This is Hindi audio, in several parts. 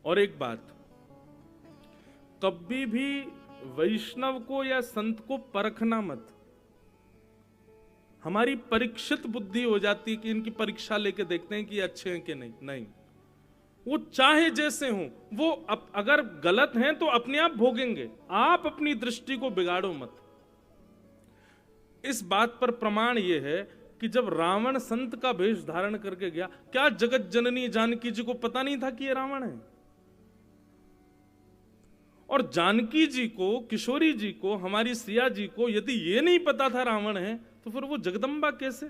और एक बात, कभी भी वैष्णव को या संत को परखना मत। हमारी परीक्षित बुद्धि हो जाती है कि इनकी परीक्षा लेके देखते हैं कि अच्छे हैं कि नहीं। नहीं, वो चाहे जैसे हों, वो अगर गलत हैं तो अपने आप भोगेंगे। आप अपनी दृष्टि को बिगाड़ो मत। इस बात पर प्रमाण यह है कि जब रावण संत का वेश धारण करके गया, क्या जगत जननी जानकी जी को पता नहीं था कि ये रावण है? और जानकी जी को, किशोरी जी को, हमारी सिया जी को यदि ये नहीं पता था रावण है, तो फिर वो जगदम्बा कैसे?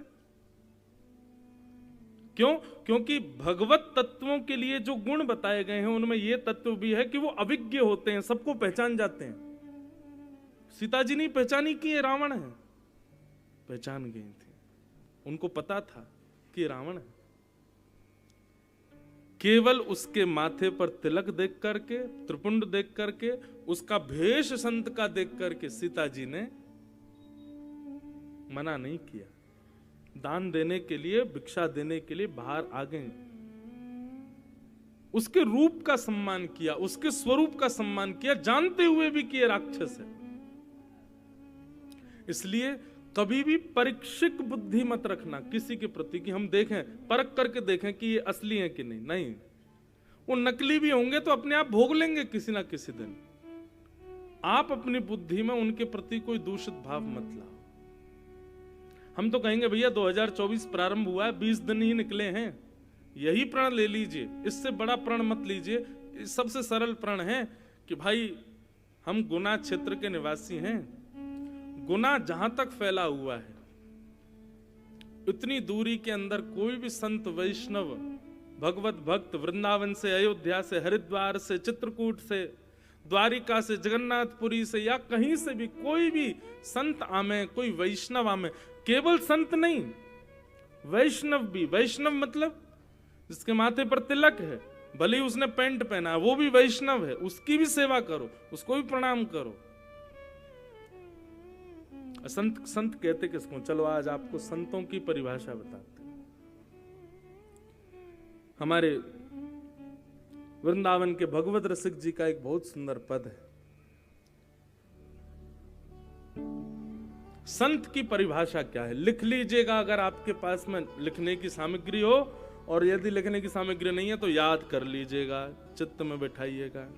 क्यों? क्योंकि भगवत तत्वों के लिए जो गुण बताए गए हैं उनमें यह तत्व भी है कि वो अविज्ञ होते हैं, सबको पहचान जाते हैं। सीता जी नहीं पहचानी कि ये रावण है, पहचान गई थी। उनको पता था कि ये रावण है। केवल उसके माथे पर तिलक देख करके, त्रिपुंड देख करके, उसका भेष संत का देख करके सीता जी ने मना नहीं किया। दान देने के लिए, भिक्षा देने के लिए बाहर आ गए। उसके रूप का सम्मान किया, उसके स्वरूप का सम्मान किया, जानते हुए भी कि ये राक्षस है। इसलिए कभी भी परीक्षित बुद्धि मत रखना किसी के प्रति कि हम देखें, परख करके देखें कि ये असली है कि नहीं। नहीं, वो नकली भी होंगे तो अपने आप भोग लेंगे किसी ना किसी दिन। आप अपनी बुद्धि में उनके प्रति कोई दूषित भाव मत लाओ। हम तो कहेंगे भैया 2024 प्रारंभ हुआ है, 20 दिन ही निकले हैं, यही प्रण ले लीजिए, इससे बड़ा प्रण मत लीजिए। सबसे सरल प्रण है कि भाई हम गुना क्षेत्र के निवासी हैं, गुना जहां तक फैला हुआ है उतनी दूरी के अंदर कोई भी संत, वैष्णव, भगवत भक्त वृंदावन से, अयोध्या से, हरिद्वार से, चित्रकूट से, द्वारिका से, जगन्नाथपुरी से या कहीं से भी कोई भी संत आमे, कोई वैष्णव आमे। केवल संत नहीं, वैष्णव भी। वैष्णव मतलब जिसके माथे पर तिलक है, भले ही उसने पैंट पहना है, वो भी वैष्णव है, उसकी भी सेवा करो, उसको भी प्रणाम करो। संत कहते किसको? चलो आज आपको संतों की परिभाषा बताते हैं। हमारे वृंदावन के भगवत रसिक जी का एक बहुत सुंदर पद है। संत की परिभाषा क्या है? लिख लीजिएगा अगर आपके पास में लिखने की सामग्री हो, और यदि लिखने की सामग्री नहीं है तो याद कर लीजिएगा, चित्त में बैठाइएगा।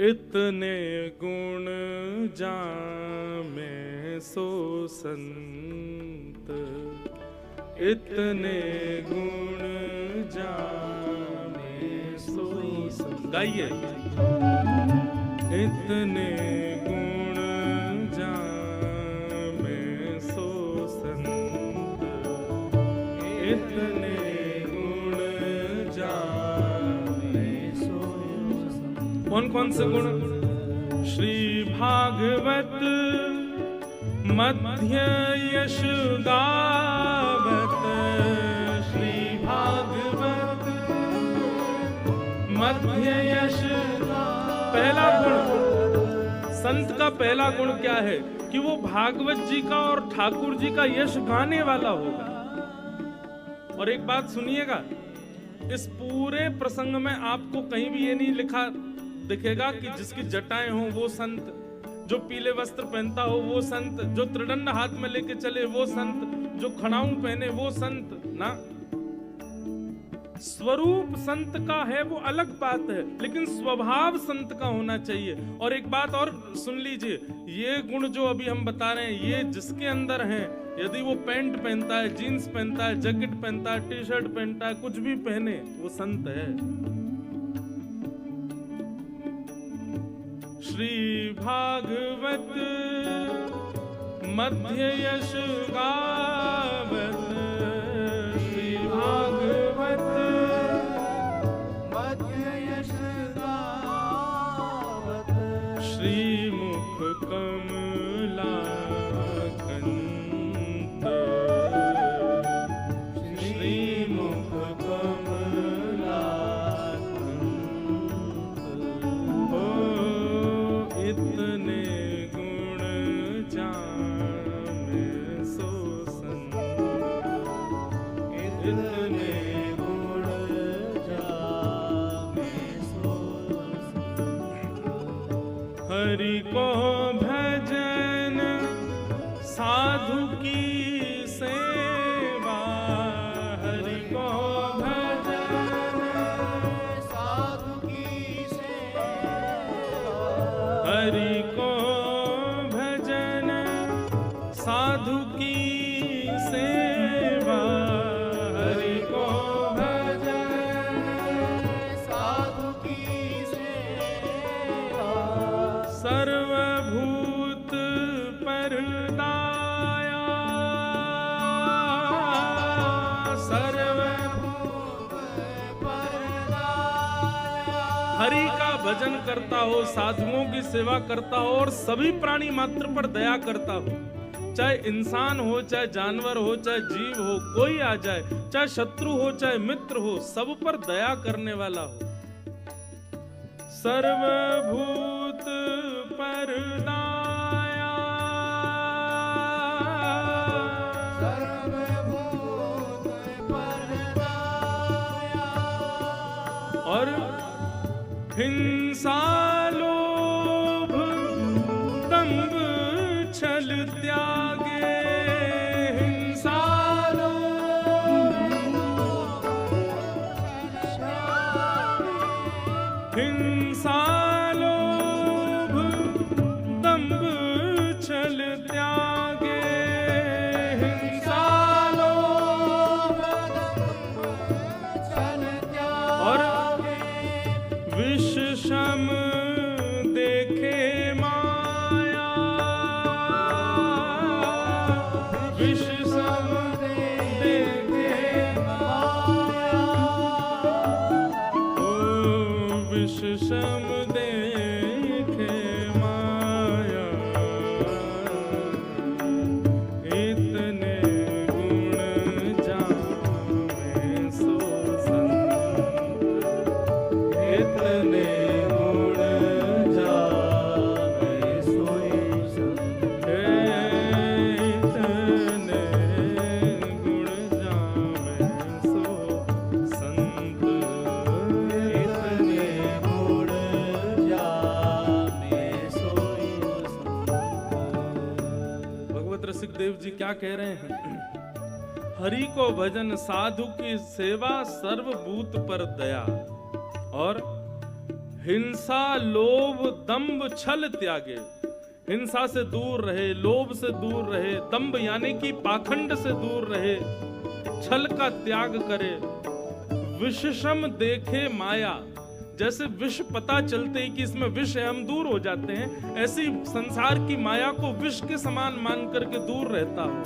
इतने गुण जामे सो संत, इतने गुण जामे सो संत। गाइए। इतने गुण जामे सो संत, इतने गुण जामे सो संत। कौन कौन से गुण? श्री भागवत मध्य यश गावत, श्री भागवत मध्य यश। पहला गुण, संत का पहला गुण क्या है? कि वो भागवत जी का और ठाकुर जी का यश गाने वाला होगा। और एक बात सुनिएगा, इस पूरे प्रसंग में आपको कहीं भी ये नहीं लिखा दिखेगा कि जिसकी जटाएं हो वो संत, जो पीले वस्त्र पहनता हो वो संत, जो त्रिदंड हाथ में लेके चले वो संत, जो खड़ाऊं पहने वो संत ना। स्वरूप संत का है वो अलग बात है, लेकिन स्वभाव संत का होना चाहिए। और एक बात और सुन लीजिए, ये गुण जो अभी हम बता रहे हैं, ये जिसके अंदर हैं, यदि वो पैंट पहनता है, जीन्स पहनता है, जैकेट पहनता है, टी शर्ट पहनता है, कुछ भी पहने, वो संत है। श्री भागवत मध्य यश गावत, श्री भागवत मध्य यश गावत, श्री मुख कमला कंत, श्री मुख कमला कंत। इतने गुण जामे सो संत, हरि को भजन साधु की सेवा, हरि को भजन साधु की सेवा, हरि को भजन साधु की सेवा, हरि को भजन साधु की सेवा, सर्वभूत परदाया, सर्वभूत परदाया, हरि का भजन करता हो, साधुओं की सेवा करता हो और सभी प्राणी मात्र पर दया करता हो, चाहे इंसान हो, चाहे जानवर हो, चाहे जीव हो, कोई आ जाए, चाहे शत्रु हो, चाहे मित्र हो, सब पर दया करने वाला हो। सर्वभूत परदाया, सर्वभूत परदाया, और हिंसा लोभ दंभ छल त्यागे, हिंसा हिंसा लोभ दंभ छल त्यागे, हिंसा लोभ छल और त्यागे, विष शम देखे माया, विष शम देखे माया, ओ विष शम देखे माया, इतने गुण जाने सो संत, इतने गुण जाने सोई संत, इतने गुण जाने सो संत, इतने गुण जाने सोई संत। भगवत रसिक देव जी क्या कह रहे हैं? हरि को भजन साधु की सेवा सर्वभूत पर दया, और हिंसा लोभ दंभ छल त्यागे, हिंसा से दूर रहे, लोभ से दूर रहे, दंभ यानी कि पाखंड से दूर रहे, छल का त्याग करे, विषम देखे माया, जैसे विष पता चलते ही कि इसमें विष है हम दूर हो जाते हैं, ऐसी संसार की माया को विष के समान मान करके दूर रहता हो,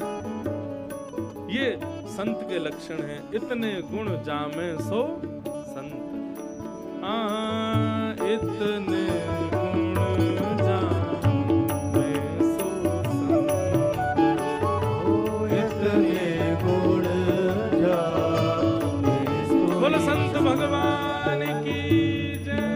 ये संत के लक्षण हैं। इतने गुण जामे सो संत, इतने गुण जामे सो संत, इतने गुण जाने सोई बोलो संत भगवान की जय।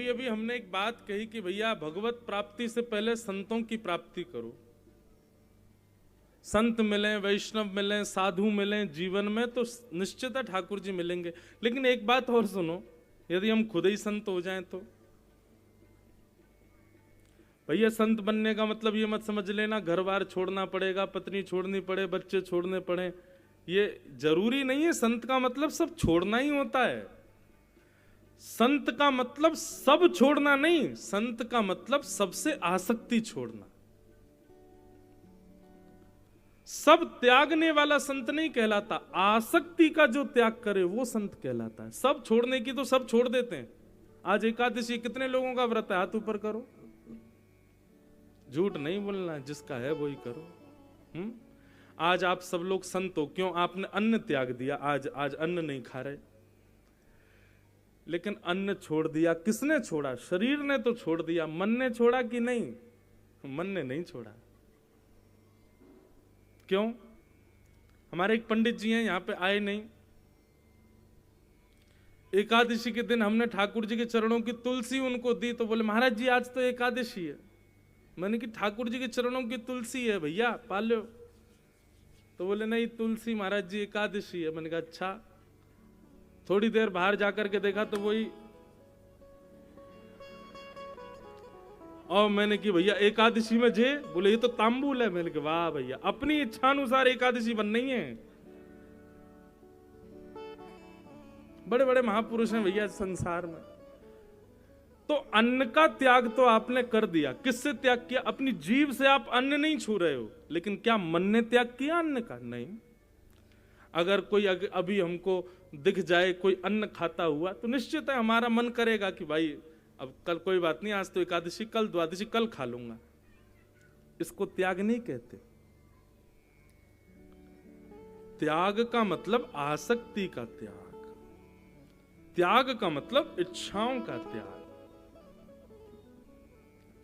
अभी अभी हमने एक बात कही कि भैया भगवत प्राप्ति से पहले संतों की प्राप्ति करो। संत मिलें, वैष्णव मिलें, साधु मिलें जीवन में तो निश्चित है ठाकुर जी मिलेंगे। लेकिन एक बात और सुनो, यदि हम खुद ही संत हो जाएं तो भैया संत बनने का मतलब ये मत समझ लेना घर बार छोड़ना पड़ेगा, पत्नी छोड़नी पड़े, बच्चे छोड़ने पड़े। ये जरूरी नहीं है। संत का मतलब सब छोड़ना ही होता है। संत का मतलब सब छोड़ना नहीं, संत का मतलब सबसे आसक्ति छोड़ना। सब त्यागने वाला संत नहीं कहलाता, आसक्ति का जो त्याग करे वो संत कहलाता है। सब छोड़ने की तो सब छोड़ देते हैं। आज एकादशी कितने लोगों का व्रत है? हाथ ऊपर करो। झूठ नहीं बोलना, जिसका है वही करो। आज आप सब लोग संत हो, क्यों? आपने अन्न त्याग दिया। आज अन्न नहीं खा रहे, लेकिन अन्न छोड़ दिया। किसने छोड़ा? शरीर ने तो छोड़ दिया। मन ने छोड़ा कि नहीं? मन ने नहीं छोड़ा। क्यों? हमारे एक पंडित जी हैं, यहां पे आए नहीं। एकादशी के दिन हमने ठाकुर जी के चरणों की तुलसी उनको दी तो बोले महाराज जी आज तो एकादशी है। मैंने कि ठाकुर जी के चरणों की तुलसी है भैया, पाल लो। तो बोले नहीं तुलसी महाराज जी एकादशी है। मैंने कहा अच्छा। थोड़ी देर बाहर जाकर के देखा तो वही, और मैंने कि भैया एकादशी में जे, बोले ये तो तांबूल है। मैंने कहा वाह भैया, अपनी इच्छानुसार एकादशी बन नहीं है। बड़े बड़े महापुरुष हैं भैया संसार में। तो अन्न का त्याग तो आपने कर दिया। किससे त्याग किया? अपनी जीभ से आप अन्न नहीं छू रहे हो, लेकिन क्या मन ने त्याग किया अन्न का? नहीं। अगर कोई अभी हमको दिख जाए कोई अन्न खाता हुआ तो निश्चित है हमारा मन करेगा कि भाई अब कल कोई बात नहीं, आज तो एकादशी, कल द्वादशी, कल खा लूंगा। इसको त्याग नहीं कहते। त्याग का मतलब आसक्ति का त्याग, त्याग का मतलब इच्छाओं का त्याग,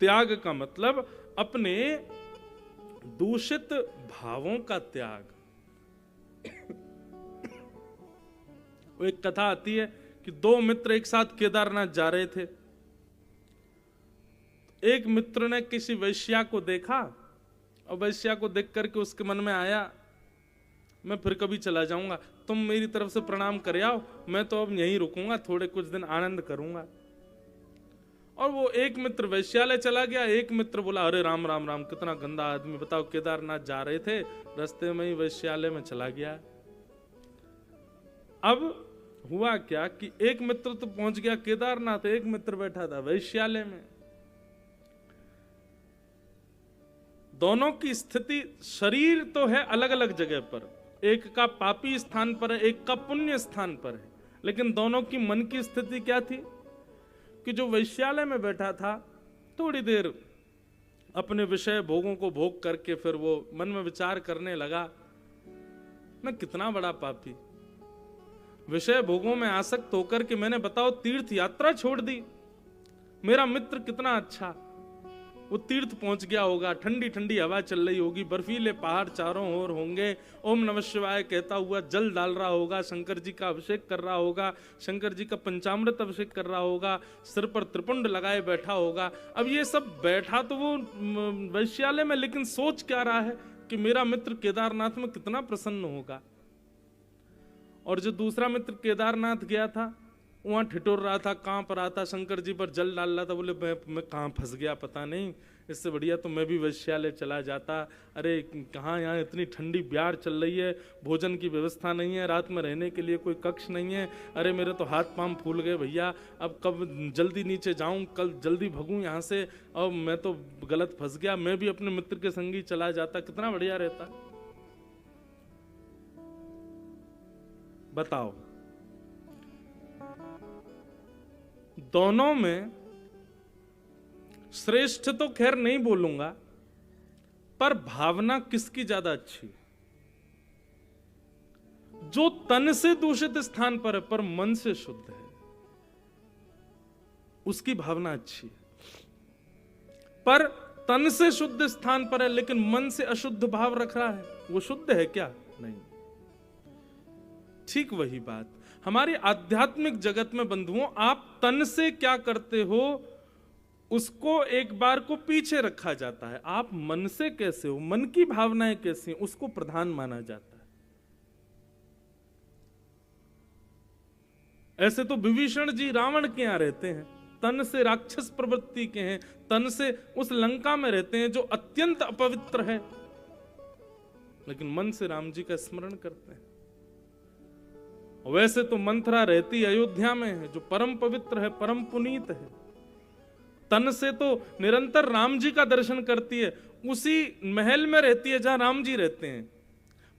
त्याग का मतलब अपने दूषित भावों का त्याग। वो एक कथा आती है कि दो मित्र एक साथ केदारनाथ जा रहे थे। एक मित्र ने किसी वैश्या को देखा और वैश्या को देख करके उसके मन में आया मैं फिर कभी चला जाऊंगा, तुम मेरी तरफ से प्रणाम कर आओ, मैं तो अब यहीं रुकूंगा, थोड़े कुछ दिन आनंद करूंगा। और वो एक मित्र वैश्यालय चला गया। एक मित्र बोला अरे राम राम राम, कितना गंदा आदमी, बताओ केदारनाथ जा रहे थे, रास्ते में ही वैश्यालय में चला गया। अब हुआ क्या कि एक मित्र तो पहुंच गया केदारनाथ, एक मित्र बैठा था वैश्यालय में। दोनों की स्थिति, शरीर तो है अलग अलग जगह पर, एक का पापी स्थान पर है, एक का पुण्य स्थान पर है, लेकिन दोनों की मन की स्थिति क्या थी कि जो वैश्यालय में बैठा था थोड़ी देर अपने विषय भोगों को भोग करके फिर वो मन में विचार करने लगा मैं कितना बड़ा पापी, विषय भोगों में आसक्त होकर के मैंने बताओ तीर्थ यात्रा छोड़ दी। मेरा मित्र कितना अच्छा, वो तीर्थ पहुंच गया होगा, ठंडी ठंडी हवा चल रही होगी, बर्फीले पहाड़ चारों ओर होंगे, ओम नमः शिवाय कहता हुआ जल डाल रहा होगा, शंकर जी का अभिषेक कर रहा होगा, शंकर जी का पंचामृत अभिषेक कर रहा होगा, सिर पर त्रिपुंड लगाए बैठा होगा। अब ये सब बैठा तो वो वैश्यालय में, लेकिन सोच क्या रहा है कि मेरा मित्र केदारनाथ में कितना प्रसन्न होगा। और जो दूसरा मित्र केदारनाथ गया था वहां ठिठुर रहा था, कांप रहा था, शंकर जी पर जल डाल रहा था, बोले मैं कहाँ फंस गया पता नहीं, इससे बढ़िया तो मैं भी वैश्यालय चला जाता। अरे कहाँ, यहाँ इतनी ठंडी ब्यार चल रही है, भोजन की व्यवस्था नहीं है, रात में रहने के लिए कोई कक्ष नहीं है, अरे मेरे तो हाथ पांव फूल गए भैया, अब कब जल्दी नीचे जाऊं, कल जल्दी भगूं यहाँ से, और मैं तो गलत फंस गया, मैं भी अपने मित्र के संगी चला जाता, कितना बढ़िया रहता। बताओ, दोनों में श्रेष्ठ तो खैर नहीं बोलूंगा, पर भावना किसकी ज्यादा अच्छी है? जो तन से दूषित स्थान पर है पर मन से शुद्ध है, उसकी भावना अच्छी है। पर तन से शुद्ध स्थान पर है लेकिन मन से अशुद्ध भाव रख रहा है, वो शुद्ध है क्या? नहीं। ठीक वही बात हमारी आध्यात्मिक जगत में बंधुओं, आप तन से क्या करते हो उसको एक बार को पीछे रखा जाता है। आप मन से कैसे हो, मन की भावनाएं कैसी हैं, उसको प्रधान माना जाता है। ऐसे तो विभीषण जी रावण के यहां रहते हैं, तन से राक्षस प्रवृत्ति के हैं, तन से उस लंका में रहते हैं जो अत्यंत अपवित्र है, लेकिन मन से राम जी का स्मरण करते हैं। वैसे तो मंथरा रहती अयोध्या में है जो परम पवित्र है, परम पुनीत है। तन से तो निरंतर राम जी का दर्शन करती है, उसी महल में रहती है जहां राम जी रहते हैं।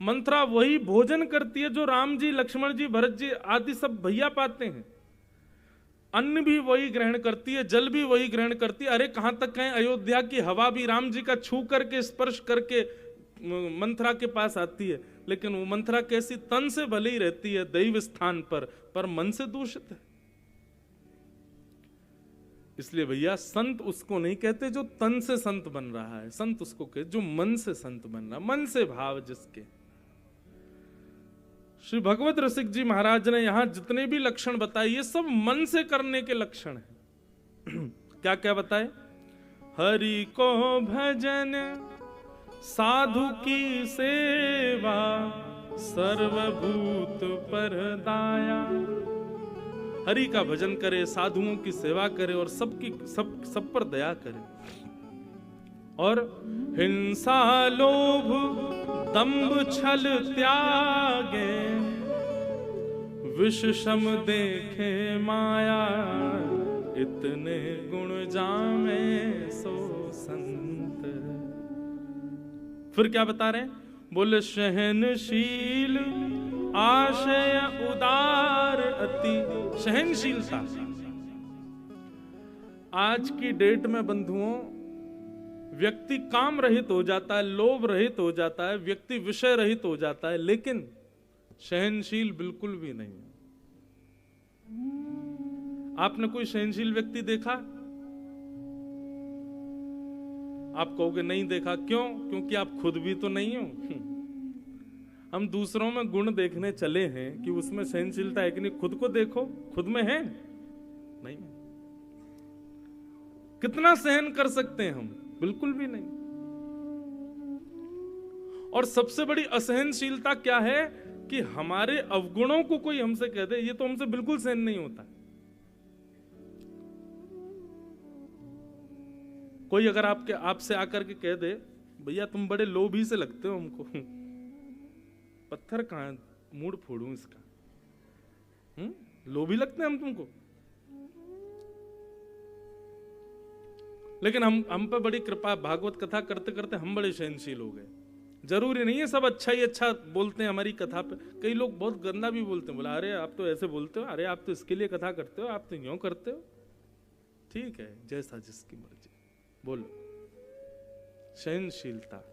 मंथरा वही भोजन करती है जो राम जी, लक्ष्मण जी, भरत जी आदि सब भैया पाते हैं। अन्न भी वही ग्रहण करती है, जल भी वही ग्रहण करती है। अरे कहां तक कहें, अयोध्या की हवा भी राम जी का छू करके, स्पर्श करके मंथरा के पास आती है। लेकिन वो मंथरा कैसी, तन से भले ही रहती है दैव स्थान पर मन से दूषित है। इसलिए भैया संत उसको नहीं कहते जो तन से संत बन रहा है, संत उसको कहते जो मन से संत बन रहा है, मन से भाव जिसके। श्री भगवत रसिक जी महाराज ने यहां जितने भी लक्षण बताए ये सब मन से करने के लक्षण हैं। क्या क्या बताए? हरि को भजन, साधु की सेवा, सर्वभूत पर दाया। हरि का भजन करे, साधुओं की सेवा करे और सब पर दया करे। और हिंसा, लोभ, दंभ, छल त्यागे, विषम देखे माया, इतने गुण जामे सो संत। फिर क्या बता रहे हैं? बोले सहनशील, आशय उदार अति। सहनशीलता आज की डेट में बंधुओं, व्यक्ति काम रहित हो जाता है, लोभ रहित हो जाता है, व्यक्ति विषय रहित हो जाता है, लेकिन सहनशील बिल्कुल भी नहीं। आपने कोई सहनशील व्यक्ति देखा? आप कहोगे नहीं देखा। क्यों? क्योंकि आप खुद भी तो नहीं हो। हम दूसरों में गुण देखने चले हैं कि उसमें सहनशीलता है कि नहीं। खुद को देखो, खुद में है नहीं। कितना सहन कर सकते हैं हम? बिल्कुल भी नहीं। और सबसे बड़ी असहनशीलता क्या है कि हमारे अवगुणों को कोई हमसे कह दे, ये तो हमसे बिल्कुल सहन नहीं होता। कोई अगर आपसे आकर के कह दे, भैया तुम बड़े लोभी से लगते हो हमको, पत्थर कहां मूड फोड़ूं इसका, लोभी लगते हैं हम तुमको। लेकिन हम पे बड़ी कृपा, भागवत कथा करते करते हम बड़े सहनशील हो गए। जरूरी नहीं है सब अच्छा ही अच्छा बोलते हैं हमारी कथा पे। कई लोग बहुत गंदा भी बोलते हैं, बोला अरे आप तो ऐसे बोलते हो, अरे आप तो इसके लिए कथा करते हो, आप तो यूं करते हो। ठीक है, जैसा जिसकी मर्जी। बोलो, सहनशीलता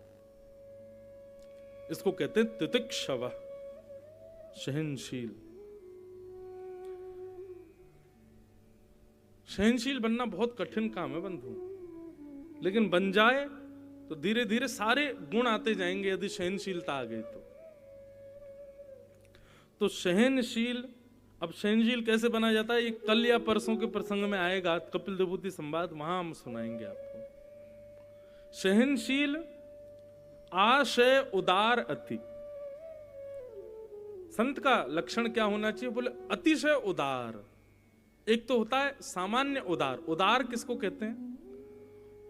इसको कहते हैं तितिक्षव, सहनशील। सहनशील बनना बहुत कठिन काम है बंधु, लेकिन बन जाए तो धीरे धीरे सारे गुण आते जाएंगे यदि सहनशीलता आ गई तो सहनशील। अब सहनशील कैसे बना जाता है, ये कल या परसों के प्रसंग में आएगा, कपिल देवभूति संवाद, वहां हम सुनाएंगे आपको। सहनशील, आशय उदार अति। संत का लक्षण क्या होना चाहिए? बोले अतिशय उदार। एक तो होता है सामान्य उदार। उदार किसको कहते हैं?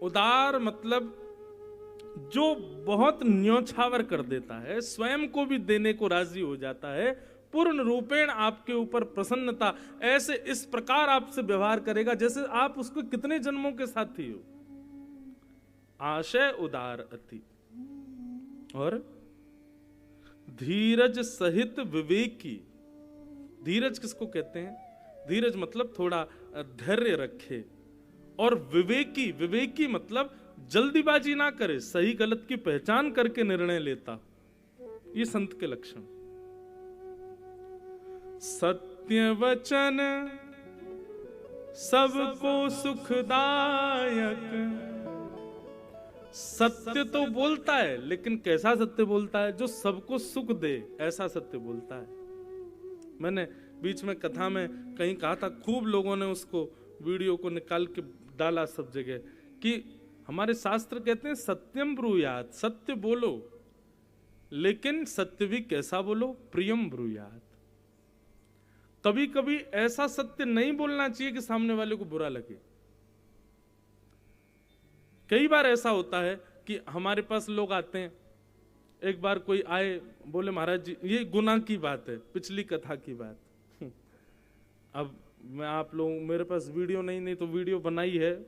उदार मतलब जो बहुत न्योछावर कर देता है, स्वयं को भी देने को राजी हो जाता है, पूर्ण रूपेण आपके ऊपर प्रसन्नता, ऐसे इस प्रकार आपसे व्यवहार करेगा जैसे आप उसको कितने जन्मों के साथी हो। आशय उदार अति। और धीरज सहित विवेकी। धीरज किसको कहते हैं? धीरज मतलब थोड़ा धैर्य रखे। और विवेकी, विवेकी मतलब जल्दीबाजी ना करे, सही गलत की पहचान करके निर्णय लेता। ये संत के लक्षण। सत्य वचन सबको सुखदायक। सत्य तो बोलता है, लेकिन कैसा सत्य बोलता है? जो सबको सुख दे, ऐसा सत्य बोलता है। मैंने बीच में कथा में कहीं कहा था, खूब लोगों ने उसको वीडियो को निकाल के डाला सब जगह, कि हमारे शास्त्र कहते हैं सत्यम ब्रूयात, सत्य बोलो, लेकिन सत्य भी कैसा बोलो, प्रियम ब्रूयात। कभी कभी ऐसा सत्य नहीं बोलना चाहिए कि सामने वाले को बुरा लगे। कई बार ऐसा होता है कि हमारे पास लोग आते हैं, एक बार कोई आए, बोले महाराज जी, ये गुनाह की बात है, पिछली कथा की बात। अब मैं आप लोग, मेरे पास वीडियो नहीं तो वीडियो बनाई है।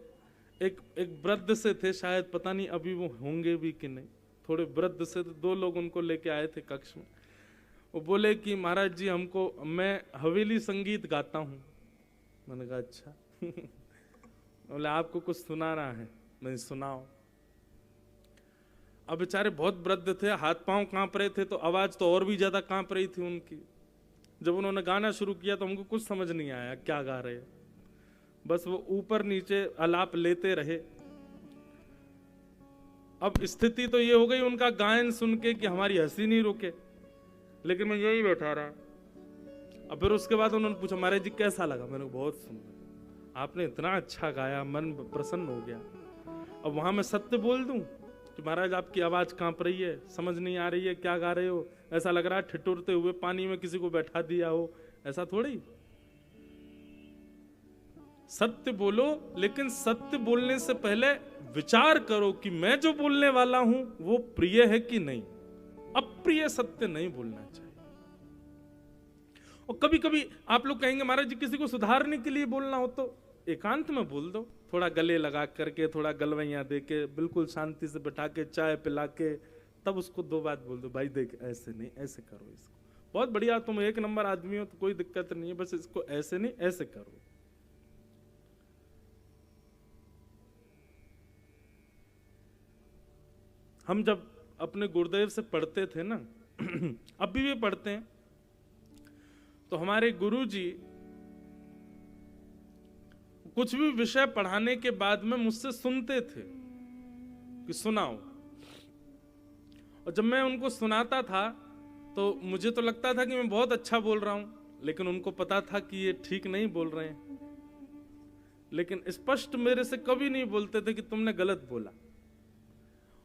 एक वृद्ध से थे, शायद पता नहीं अभी वो होंगे भी कि नहीं, थोड़े वृद्ध से, तो 2 लोग उनको लेके आए थे कक्ष में। वो बोले कि महाराज जी हमको, मैं हवेली संगीत गाता हूँ। मैंने कहा अच्छा। बोले आपको कुछ सुनाना है? मैंने सुनाओ। अब बेचारे बहुत वृद्ध थे, हाथ पांव कांप रहे थे, तो आवाज तो और भी ज्यादा कांप रही थी उनकी। जब उन्होंने गाना शुरू किया तो हमको कुछ समझ नहीं आया क्या गा रहे, बस वो ऊपर नीचे आलाप लेते रहे। अब स्थिति तो ये हो गई उनका गायन सुन के कि हमारी हंसी नहीं रुके, लेकिन मैं यही बैठा रहा। अब फिर उसके बाद उन्होंने पूछा महाराज जी कैसा लगा? मैंने कहा बहुत सुंदर, आपने इतना अच्छा गाया, मन प्रसन्न हो गया। अब वहां मैं सत्य बोल दूं कि महाराज आपकी आवाज कांप रही है, समझ नहीं आ रही है क्या गा रहे हो, ऐसा लग रहा है ठिठुरते हुए पानी में किसी को बैठा दिया हो, ऐसा थोड़ी। सत्य बोलो, लेकिन सत्य बोलने से पहले विचार करो कि मैं जो बोलने वाला हूं वो प्रिय है कि नहीं। अप्रिय सत्य नहीं बोलना चाहिए। और कभी कभी आप लोग कहेंगे महाराज जी किसी को सुधारने के लिए बोलना हो तो एकांत में बोल दो, थोड़ा गले लगा करके, थोड़ा गलवैया दे के, बिल्कुल शांति से बैठा के, चाय पिला के, तब उसको 2 बात बोल दो, भाई देख ऐसे नहीं, ऐसे करो, इसको बहुत बढ़िया, तुम 1 नंबर आदमी हो तो कोई दिक्कत नहीं है, बस इसको ऐसे नहीं ऐसे करो। हम जब अपने गुरुदेव से पढ़ते थे ना, अभी भी पढ़ते हैं, तो हमारे गुरुजी कुछ भी विषय पढ़ाने के बाद में मुझसे सुनते थे कि सुनाओ। और जब मैं उनको सुनाता था तो मुझे तो लगता था कि मैं बहुत अच्छा बोल रहा हूं, लेकिन उनको पता था कि ये ठीक नहीं बोल रहे हैं। लेकिन स्पष्ट मेरे से कभी नहीं बोलते थे कि तुमने गलत बोला।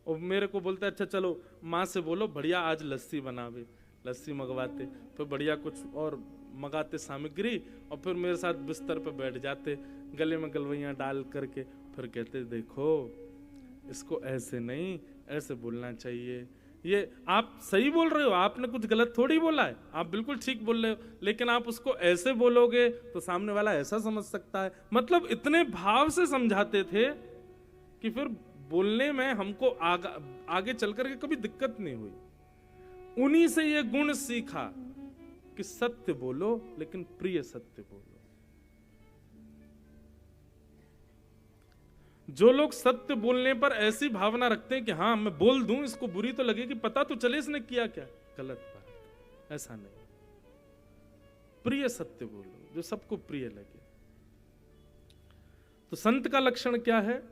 और मेरे को बोलते अच्छा चलो माँ से बोलो बढ़िया आज लस्सी बनावे, लस्सी मंगवाते, फिर बढ़िया कुछ और मंगाते सामग्री, और फिर मेरे साथ बिस्तर पे बैठ जाते, गले में गलवैयां डाल करके, फिर कहते देखो इसको ऐसे नहीं ऐसे बोलना चाहिए। ये आप सही बोल रहे हो, आपने कुछ गलत थोड़ी बोला है, आप बिल्कुल ठीक बोल रहे हो, लेकिन आप उसको ऐसे बोलोगे तो सामने वाला ऐसा समझ सकता है। मतलब इतने भाव से समझाते थे कि फिर बोलने में हमको आगे चल करके कभी दिक्कत नहीं हुई। उन्हीं से ये गुण सीखा कि सत्य बोलो, लेकिन प्रिय सत्य बोलो। जो लोग सत्य बोलने पर ऐसी भावना रखते हैं कि हाँ मैं बोल दूं, इसको बुरी तो लगेगी, पता तो चले इसने किया क्या, गलत बात, ऐसा नहीं। प्रिय सत्य बोलो जो सबको प्रिय लगे। तो संत का लक्षण क्या है?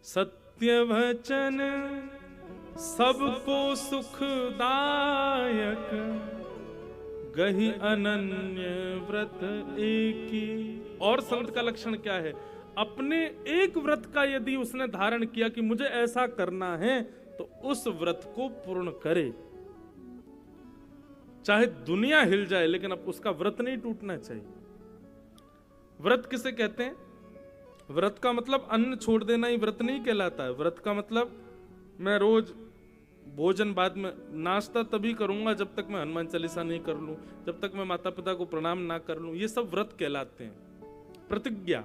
सत्य वचन सबको सुखदायक, गहि अनन्य व्रत एकी। और संत का लक्षण क्या है? अपने एक व्रत का यदि उसने धारण किया कि मुझे ऐसा करना है, तो उस व्रत को पूर्ण करे, चाहे दुनिया हिल जाए, लेकिन अब उसका व्रत नहीं टूटना चाहिए। व्रत किसे कहते हैं? व्रत का मतलब अन्न छोड़ देना ही व्रत नहीं कहलाता है। व्रत का मतलब मैं रोज भोजन बाद में, नाश्ता तभी करूंगा जब तक मैं हनुमान चालीसा नहीं कर लूं, जब तक मैं माता पिता को प्रणाम ना कर लूं, ये सब व्रत कहलाते हैं। प्रतिज्ञा,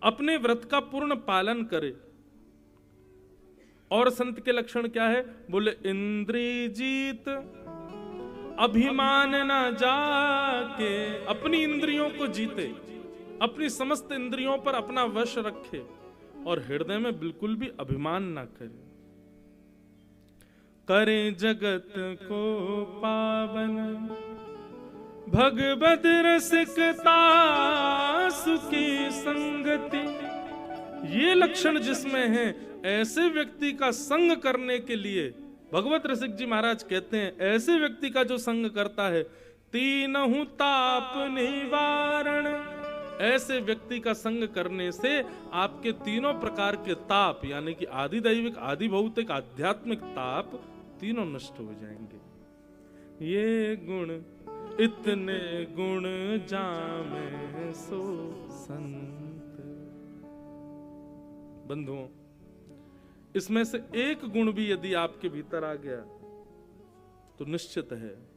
अपने व्रत का पूर्ण पालन करे। और संत के लक्षण क्या है? बोले इंद्रिय जीत अभिमान न जाके, अपनी इंद्रियों को जीते, अपनी समस्त इंद्रियों पर अपना वश रखे और हृदय में बिल्कुल भी अभिमान ना करे। करे जगत को पावन भगवत रसिकता सुखी संगति। ये लक्षण जिसमें है, ऐसे व्यक्ति का संग करने के लिए भगवत रसिक जी महाराज कहते हैं ऐसे व्यक्ति का जो संग करता है तीनहु ताप निवारण, ऐसे व्यक्ति का संग करने से आपके तीनों प्रकार के ताप यानी कि आदि दैविक, आदि भौतिक, आध्यात्मिक ताप तीनों नष्ट हो जाएंगे। ये गुण इतने गुण जामे सो संत। बंधुओं, इसमें से एक गुण भी यदि आपके भीतर आ गया तो निश्चित है,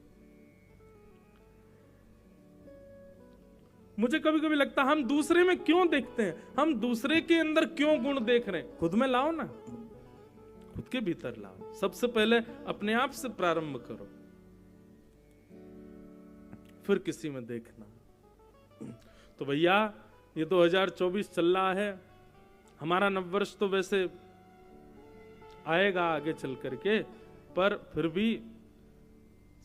मुझे कभी कभी लगता है हम दूसरे में क्यों देखते हैं, हम दूसरे के अंदर क्यों गुण देख रहे हैं, खुद में लाओ ना, खुद के भीतर लाओ। सबसे पहले अपने आप से प्रारंभ करो, फिर किसी में देखना। तो भैया ये 2024 चल रहा है, हमारा नववर्ष तो वैसे आएगा आगे चल करके, पर फिर भी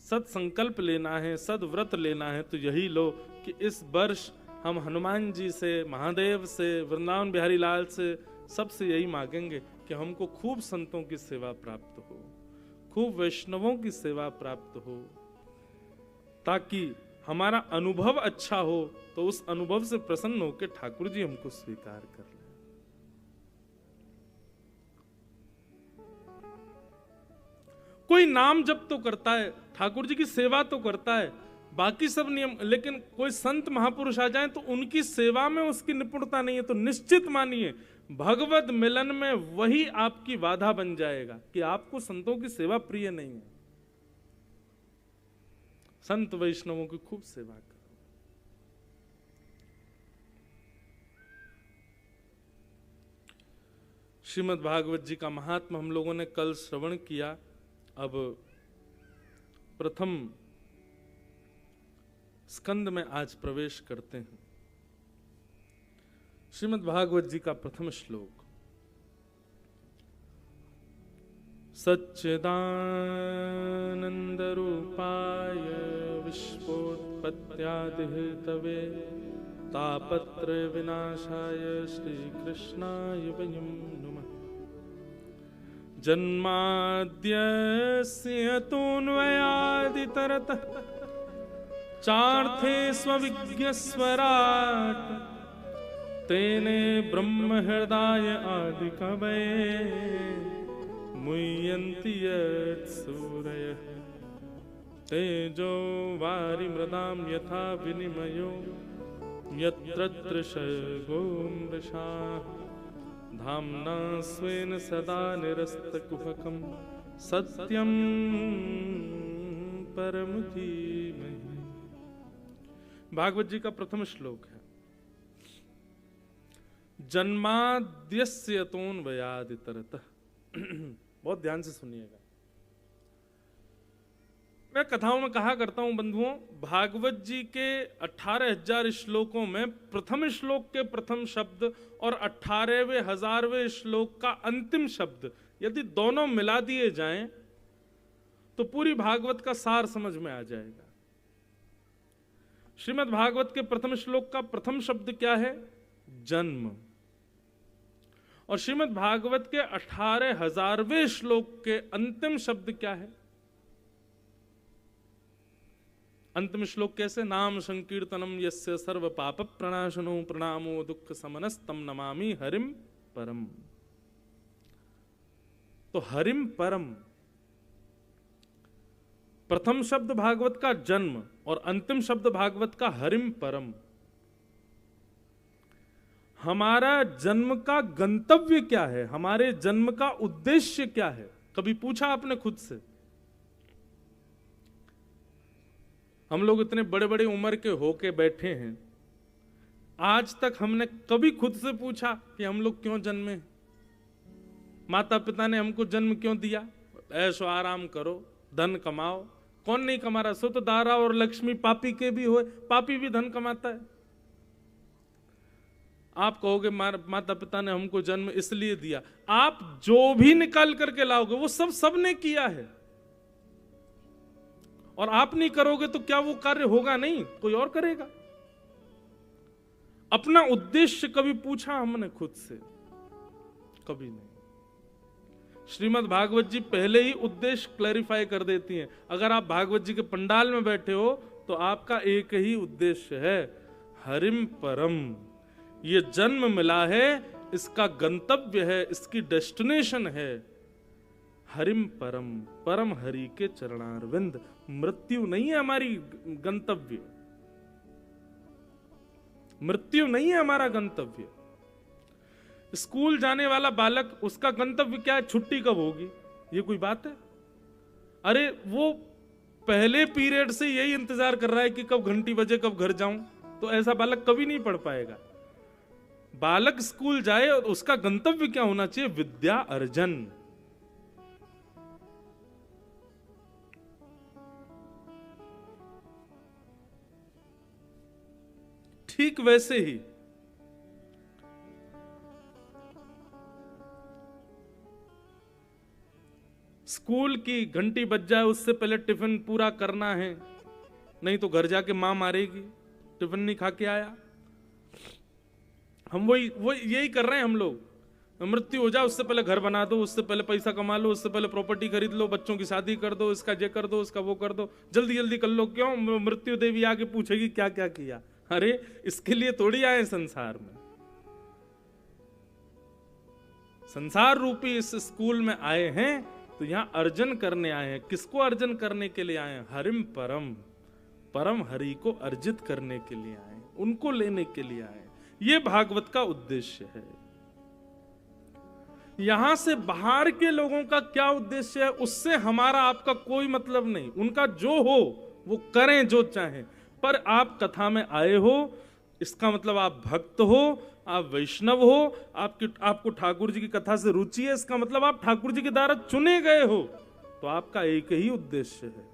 सद संकल्प लेना है, सद व्रत लेना है, तो यही लो कि इस वर्ष हम हनुमान जी से, महादेव से, वृंदावन बिहारी लाल से, सबसे यही मांगेंगे कि हमको खूब संतों की सेवा प्राप्त हो, खूब वैष्णवों की सेवा प्राप्त हो, ताकि हमारा अनुभव अच्छा हो, तो उस अनुभव से प्रसन्न होकर ठाकुर जी हमको स्वीकार कर लें। कोई नाम जप तो करता है, ठाकुर जी की सेवा तो करता है, बाकी सब नियम, लेकिन कोई संत महापुरुष आ जाएं तो उनकी सेवा में उसकी निपुणता नहीं है, तो निश्चित मानिए भगवत मिलन में वही आपकी बाधा बन जाएगा कि आपको संतों की सेवा प्रिय नहीं है। संत वैष्णवों की खूब सेवा करो। श्रीमद् भागवत जी का महात्मा हम लोगों ने कल श्रवण किया। अब प्रथम स्कंद में आज प्रवेश करते हैं। श्रीमद् भागवत जी का प्रथम श्लोक। सच्चिदानंद रूपाय विश्वोत्पत्त्यादिहेतवे तापत्र विनाशाय श्री कृष्णाय वयं नुमः। जन्माद्यस्य तोऽन्वयादितरतः चार्थे स्वविज्ञस्वराट् तेने ब्रह्म हृदय आदि कवये मुह्यन्ति यत्सूरयः तेजो वारिमृदां यथा विनिमयो यत्र तृषगो मृषाः धाम्ना स्वेन सदा निरस्तकुहकं सत्यं परम धीमहि। भागवत जी का प्रथम श्लोक है। जन्माद्यस्य तोऽन्वयादितरतः। बहुत ध्यान से सुनिएगा। मैं कथाओं में कहा करता हूं बंधुओं, भागवत जी के 18,000 श्लोकों में प्रथम श्लोक के प्रथम शब्द और 18वें 1000वें श्लोक का अंतिम शब्द यदि दोनों मिला दिए जाएं तो पूरी भागवत का सार समझ में आ जाएगा। श्रीमद् भागवत के प्रथम श्लोक का प्रथम शब्द क्या है? जन्म। और श्रीमद् भागवत के 18,000वें श्लोक के अंतिम शब्द क्या है? अंतिम श्लोक कैसे? नाम संकीर्तनम यस्य सर्व पाप प्रणाशनो प्रणामो दुख समनस्तम नमामि हरिम परम। तो हरिम परम प्रथम शब्द भागवत का जन्म और अंतिम शब्द भागवत का हरिम परम। हमारा जन्म का गंतव्य क्या है? हमारे जन्म का उद्देश्य क्या है? कभी पूछा आपने खुद से? हम लोग इतने बड़े बड़े उम्र के होके बैठे हैं, आज तक हमने कभी खुद से पूछा कि हम लोग क्यों जन्मे? माता पिता ने हमको जन्म क्यों दिया? ऐशो आराम करो, धन कमाओ। कौन नहीं कमा रहा? सुत दारा और लक्ष्मी पापी के भी होए, पापी भी धन कमाता है। आप कहोगे माता पिता ने हमको जन्म इसलिए दिया। आप जो भी निकाल करके लाओगे वो सब ने किया है, और आप नहीं करोगे तो क्या वो कार्य होगा? नहीं, कोई और करेगा। अपना उद्देश्य कभी पूछा हमने खुद से? कभी नहीं। श्रीमद् भागवत जी पहले ही उद्देश्य क्लैरिफाई कर देती हैं। अगर आप भागवत जी के पंडाल में बैठे हो तो आपका एक ही उद्देश्य है, हरिम परम। ये जन्म मिला है, इसका गंतव्य है, इसकी डेस्टिनेशन है हरिम परम, परम हरि के चरणारविंद। मृत्यु नहीं है हमारी गंतव्य, मृत्यु नहीं है हमारा गंतव्य। स्कूल जाने वाला बालक, उसका गंतव्य क्या है? छुट्टी कब होगी? ये कोई बात है? अरे वो पहले पीरियड से यही इंतजार कर रहा है कि कब घंटी बजे, कब घर जाऊं। तो ऐसा बालक कभी नहीं पढ़ पाएगा। बालक स्कूल जाए और उसका गंतव्य क्या होना चाहिए? विद्या अर्जन। ठीक वैसे ही स्कूल की घंटी बज जाए उससे पहले टिफिन पूरा करना है, नहीं तो घर जाके मां मारेगी, टिफिन नहीं खा के आया। हम वही यही कर रहे हैं हम लोग। मृत्यु हो जाए उससे पहले घर बना दो, उससे पहले पैसा कमा लो, उससे पहले प्रॉपर्टी खरीद लो, बच्चों की शादी कर दो, इसका ये कर दो, इसका वो कर दो, जल्दी जल्दी कर लो। क्यों? मृत्यु देवी आके पूछेगी क्या क्या किया। अरे इसके लिए थोड़ी आए संसार में। संसार रूपी इस स्कूल में आए हैं तो यहां अर्जन करने आए हैं। किसको अर्जन करने के लिए आए हैं? हरिम परम, परम हरि को अर्जित करने के लिए आए, उनको लेने के लिए आए। ये भागवत का उद्देश्य है। यहां से बाहर के लोगों का क्या उद्देश्य है, उससे हमारा आपका कोई मतलब नहीं। उनका जो हो वो करें, जो चाहें। पर आप कथा में आए हो, इसका मतलब आप भक्त हो, आप वैष्णव हो, आपको ठाकुर जी की कथा से रुचि है, इसका मतलब आप ठाकुर जी के द्वारा चुने गए हो। तो आपका एक ही उद्देश्य है,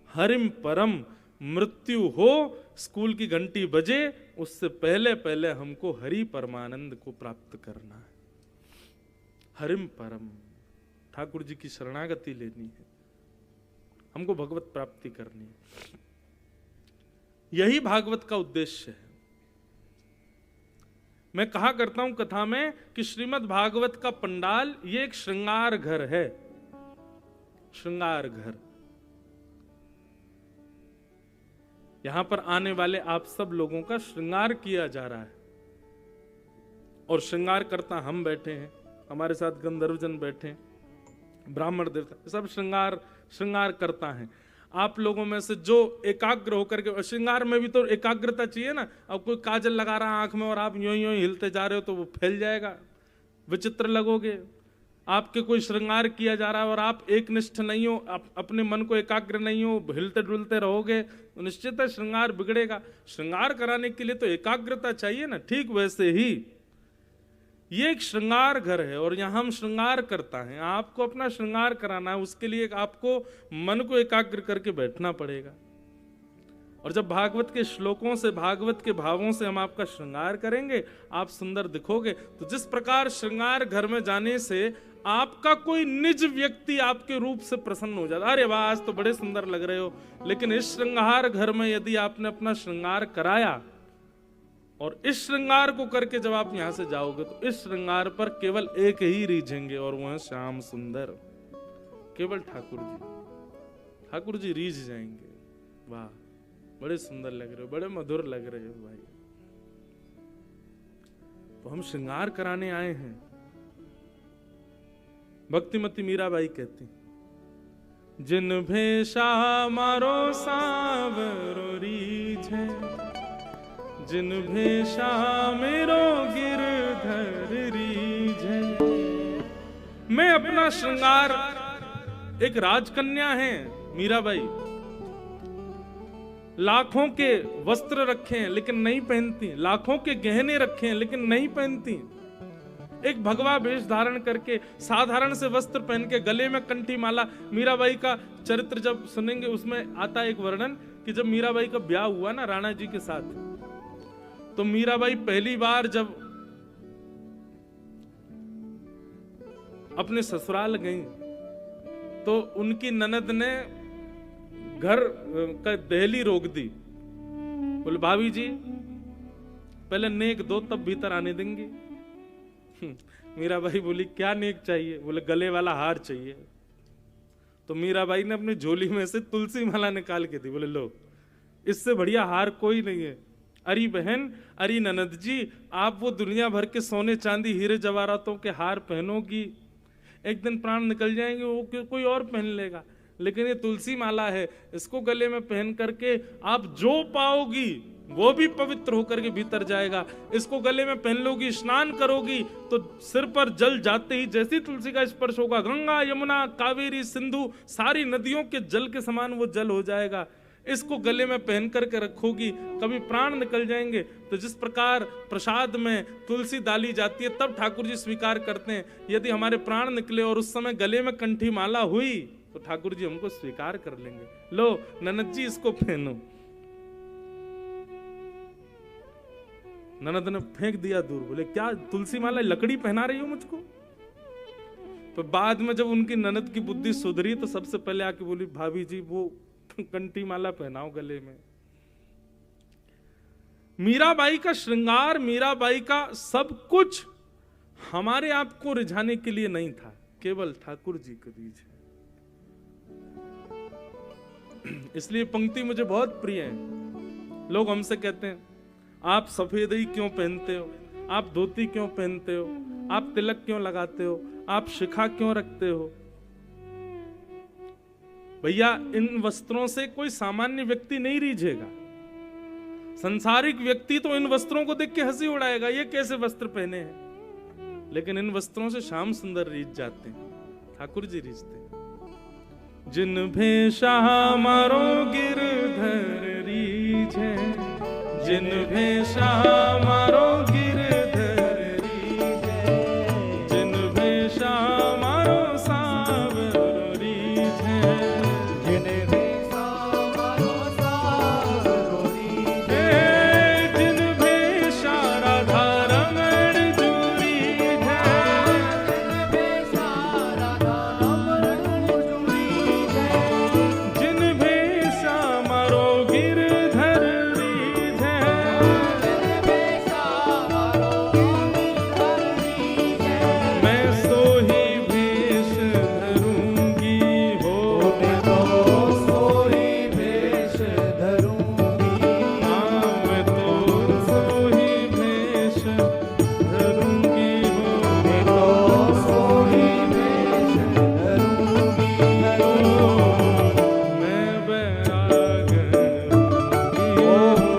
हरिम परम। मृत्यु हो, स्कूल की घंटी बजे, उससे पहले पहले हमको हरि परमानंद को प्राप्त करना है। हरिम परम, ठाकुर जी की शरणागति लेनी है, हमको भगवत प्राप्ति करनी है। यही भागवत का उद्देश्य है। मैं कहा करता हूं कथा में कि श्रीमद् भागवत का पंडाल ये एक श्रृंगार घर है। श्रृंगार घर। यहां पर आने वाले आप सब लोगों का श्रृंगार किया जा रहा है। और श्रृंगार करता हम बैठे हैं, हमारे साथ गंधर्वजन बैठे हैं, ब्राह्मण देवता, सब श्रृंगार करता है। आप लोगों में से जो एकाग्र होकर के, श्रृंगार में भी तो एकाग्रता चाहिए ना। अब कोई काजल लगा रहा है आंख में और आप यूं यूं हिलते जा रहे हो तो वो फैल जाएगा, विचित्र लगोगे। आपके कोई श्रृंगार किया जा रहा है और आप एक निष्ठ नहीं हो, आप अपने मन को एकाग्र नहीं हो, हिलते डुलते रहोगे तो निश्चित है श्रृंगार बिगड़ेगा। श्रृंगार कराने के लिए तो एकाग्रता चाहिए ना। ठीक वैसे ही ये एक श्रृंगार घर है और यहां हम श्रृंगार करता है। आपको अपना श्रृंगार कराना है, उसके लिए आपको मन को एकाग्र करके बैठना पड़ेगा। और जब भागवत के श्लोकों से, भागवत के भावों से हम आपका श्रृंगार करेंगे, आप सुंदर दिखोगे। तो जिस प्रकार श्रृंगार घर में जाने से आपका कोई निज व्यक्ति आपके रूप से प्रसन्न हो जाता, अरे वाह आज तो बड़े सुंदर लग रहे हो। लेकिन इस श्रृंगार घर में यदि आपने अपना श्रृंगार कराया और इस श्रृंगार को करके जब आप यहां से जाओगे तो इस श्रृंगार पर केवल एक ही रीझेंगे और वह श्याम सुंदर, केवल ठाकुर जी। ठाकुर जी रीझ जाएंगे, वाह बड़े सुंदर लग रहे हो, बड़े मधुर लग रहे हो भाई। तो हम श्रृंगार कराने आए हैं। भक्तिमती मीराबाई कहती, जिन भेषा मारो सांवरो रीझे, जिन भेषा मेरो गिरधर रीझे। मैं अपना श्रृंगार, एक राजकन्या है मीराबाई, लाखों के वस्त्र रखे हैं लेकिन नहीं पहनती, लाखों के गहने रखे हैं लेकिन नहीं पहनती। एक भगवा वेश धारण करके, साधारण से वस्त्र पहन के, गले में कंठी माला। मीराबाई का चरित्र जब सुनेंगे उसमें आता है एक वर्णन कि जब मीराबाई का ब्याह हुआ ना राणा जी के साथ, तो मीराबाई पहली बार जब अपने ससुराल गई तो उनकी ननद ने घर का दहली रोक दी। बोले भाभी जी पहले नेक दो तब भीतर आने देंगे। मीराबाई बोली क्या नेक चाहिए? बोले गले वाला हार चाहिए। तो मीराबाई ने अपनी झोली में से तुलसी माला निकाल के दी। बोले लो, इससे बढ़िया हार कोई नहीं है। अरे बहन, अरे ननद जी, आप वो दुनिया भर के सोने चांदी हीरे जवाहरातों के हार पहनोगी, एक दिन प्राण निकल जाएंगे, वो कोई और पहन लेगा। लेकिन ये तुलसी माला है, इसको गले में पहन करके आप जो पाओगी वो भी पवित्र होकर के भीतर जाएगा। इसको गले में पहन लोगी, स्नान करोगी तो सिर पर जल जाते ही जैसी तुलसी का स्पर्श होगा, गंगा यमुना कावेरी सिंधु सारी नदियों के जल के समान वो जल हो जाएगा। इसको गले में पहन करके रखोगी, कभी प्राण निकल जाएंगे तो जिस प्रकार प्रसाद में तुलसी डाली जाती है तब ठाकुर जी स्वीकार करते हैं। यदि हमारे प्राण निकले और उस समय गले में कंठी माला हुई तो ठाकुर जी हमको स्वीकार कर लेंगे। लो ननद जी, इसको पहनो। ननद ने फेंक दिया दूर। बोले क्या तुलसी माला लकड़ी पहना रही हो मुझको? तो बाद में जब उनकी ननद की बुद्धि सुधरी तो सबसे पहले आके बोली, भाभी जी वो कंठी माला पहनाओ गले में। मीराबाई का श्रृंगार, मीराबाई का सब कुछ हमारे आप को रिझाने के लिए नहीं था, केवल ठाकुर जी के रीझ। इसलिए पंक्ति मुझे बहुत प्रिय है। लोग हमसे कहते हैं आप सफेद ही क्यों पहनते हो, आप धोती क्यों पहनते हो, आप तिलक क्यों लगाते हो, आप शिखा क्यों रखते हो? भैया इन वस्त्रों से कोई सामान्य व्यक्ति नहीं रीझेगा। संसारिक व्यक्ति तो इन वस्त्रों को देख के हंसी उड़ाएगा, ये कैसे वस्त्र पहने हैं। लेकिन इन वस्त्रों से श्याम सुंदर रीझ जाते हैं, ठाकुर जी रीझते हैं। जिन भेषा मारो गिरधर रीझे, जिन भेषा मारो गिरधर रीझे, जिन भेषा मारो सावरो रीझे, जिन भेषा मारो सावरो रीझे, जिन भेषा राधा रमण जू रीझे, जिन भेषा राधा रमण जू रीझे, जिन भेषा मारो गिरधर रीझे, जिन भेषा मारो गिरधर रीझे, मैं सोही भेष धरूंगी हो, मैं तो सोही भेष धरूंगी, हाँ मैं तो सोही भेष धरूंगी हो, मैं तो सोही भेष धरूंगी हो, मैं बैरागन होऊंगी,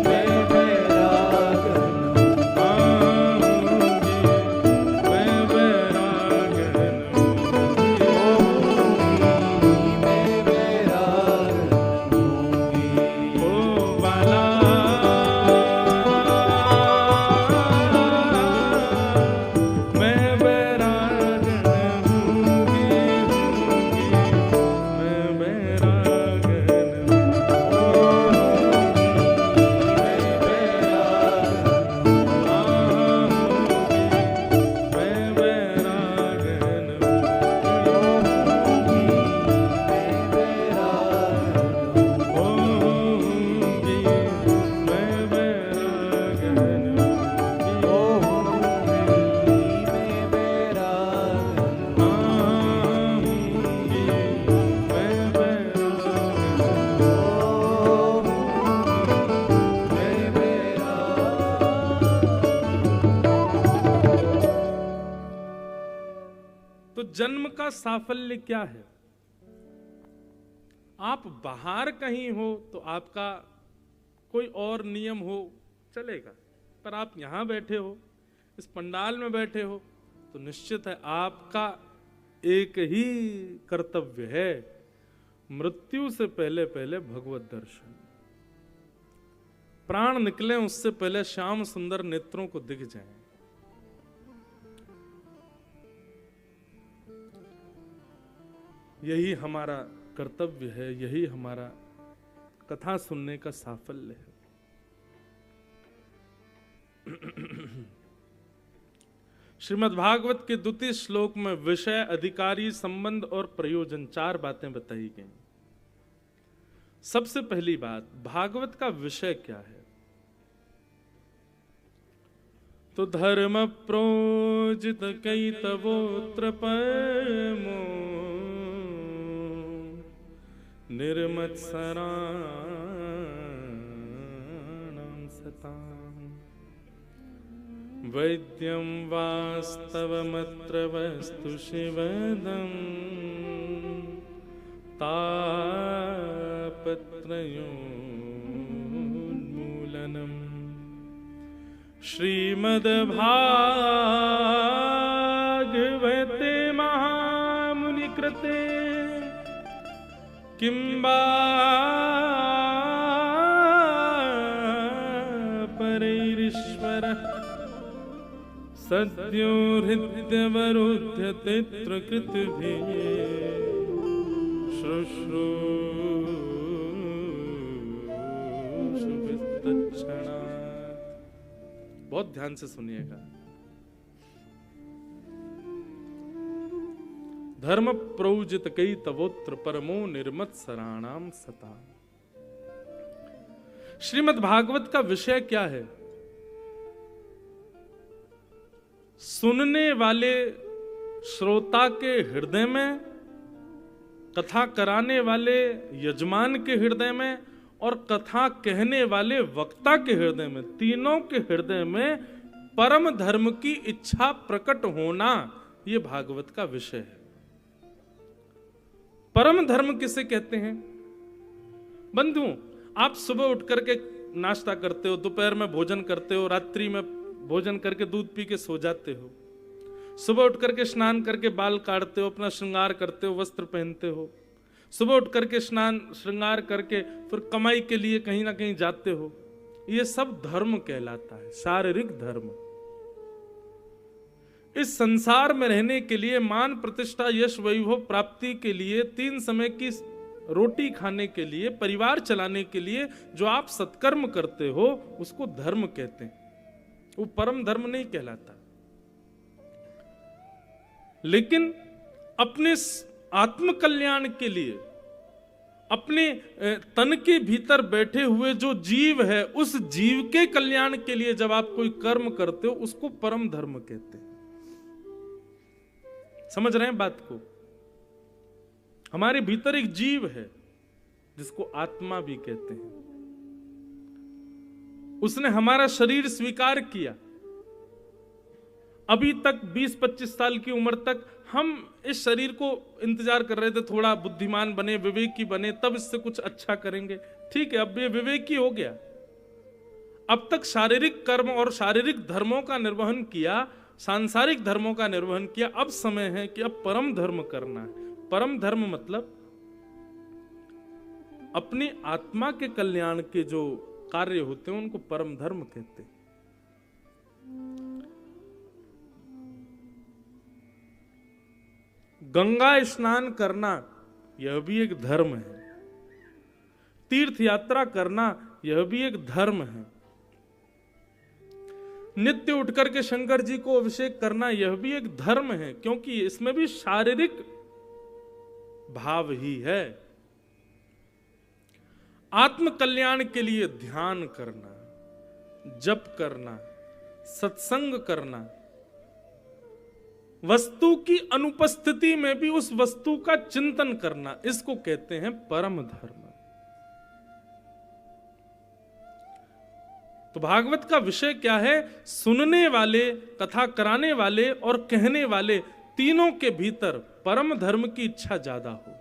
मैं बैरागन आऊंगी, मैं बैरागन होऊंगी, मैं बैरागन होऊंगी। ओ बाला मैं बैरागन होऊंगी, मैं बैरागन तो जन्म का साफल्य क्या है? आप बाहर कहीं हो तो आपका कोई और नियम हो चलेगा, पर आप यहां बैठे हो, इस पंडाल में बैठे हो, तो निश्चित है आपका एक ही कर्तव्य है, मृत्यु से पहले पहले भगवत दर्शन। प्राण निकले उससे पहले श्याम सुंदर नेत्रों को दिख जाए। यही हमारा कर्तव्य है, यही हमारा कथा सुनने का साफल्य है। श्रीमद् भागवत के द्वितीय श्लोक में विषय, अधिकारी, संबंध और प्रयोजन 4 बातें बताई गई। सबसे पहली बात, भागवत का विषय क्या है? तो धर्म प्रोजित कई तवोत्र परमो निर्मत्सराणां सताम् वैद्यं वास्तवमत्र वस्तु शिवदम् तापत्रयोन्मूलनम् श्रीमद्भागवते महामुनिकृते किंबा परैरीश्वरः सद्यो हृद्यवरुध्यते त्रिकृतिभिः शुश्रूषुभिस्तत्क्षणात्। बहुत ध्यान से सुनिएगा। धर्म प्रौजित कई तवोत्र परमो निर्मत्सराणाम सता। श्रीमद् भागवत का विषय क्या है? सुनने वाले श्रोता के हृदय में, कथा कराने वाले यजमान के हृदय में और कथा कहने वाले वक्ता के हृदय में, तीनों के हृदय में परम धर्म की इच्छा प्रकट होना, यह भागवत का विषय है। परम धर्म किसे कहते हैं? बंधुओं, आप सुबह उठ करके नाश्ता करते हो, दोपहर में भोजन करते हो, रात्रि में भोजन करके दूध पी के सो जाते हो, सुबह उठ करके स्नान करके बाल काटते हो, अपना श्रृंगार करते हो, वस्त्र पहनते हो, सुबह उठ करके स्नान श्रृंगार करके फिर कमाई के लिए कहीं ना कहीं जाते हो। ये सब धर्म कहलाता है, शारीरिक धर्म। इस संसार में रहने के लिए, मान प्रतिष्ठा यश वैभव प्राप्ति के लिए, 3 समय की रोटी खाने के लिए, परिवार चलाने के लिए जो आप सत्कर्म करते हो उसको धर्म कहते हैं। वो परम धर्म नहीं कहलाता। लेकिन अपने आत्म कल्याण के लिए, अपने तन के भीतर बैठे हुए जो जीव है, उस जीव के कल्याण के लिए जब आप कोई कर्म करते हो उसको परम धर्म कहते हैं। समझ रहे हैं बात को? हमारे भीतर एक जीव है जिसको आत्मा भी कहते हैं। उसने हमारा शरीर स्वीकार किया। अभी तक 20-25 साल की उम्र तक हम इस शरीर को इंतजार कर रहे थे, थोड़ा बुद्धिमान बने, विवेकी बने, तब इससे कुछ अच्छा करेंगे। ठीक है, अब ये विवेकी हो गया। अब तक शारीरिक कर्म और शारीरिक धर्मों का निर्वहन किया, सांसारिक धर्मों का निर्वहन किया। अब समय है कि अब परम धर्म करना है। परम धर्म मतलब अपनी आत्मा के कल्याण के जो कार्य होते हैं उनको परम धर्म कहते हैं। गंगा स्नान करना यह भी एक धर्म है। तीर्थ यात्रा करना यह भी एक धर्म है। नित्य उठकर के शंकर जी को अभिषेक करना यह भी एक धर्म है, क्योंकि इसमें भी शारीरिक भाव ही है। आत्म कल्याण के लिए ध्यान करना, जप करना, सत्संग करना, वस्तु की अनुपस्थिति में भी उस वस्तु का चिंतन करना, इसको कहते हैं परम धर्म। तो भागवत का विषय क्या है? सुनने वाले, कथा कराने वाले और कहने वाले, तीनों के भीतर परम धर्म की इच्छा ज्यादा हो,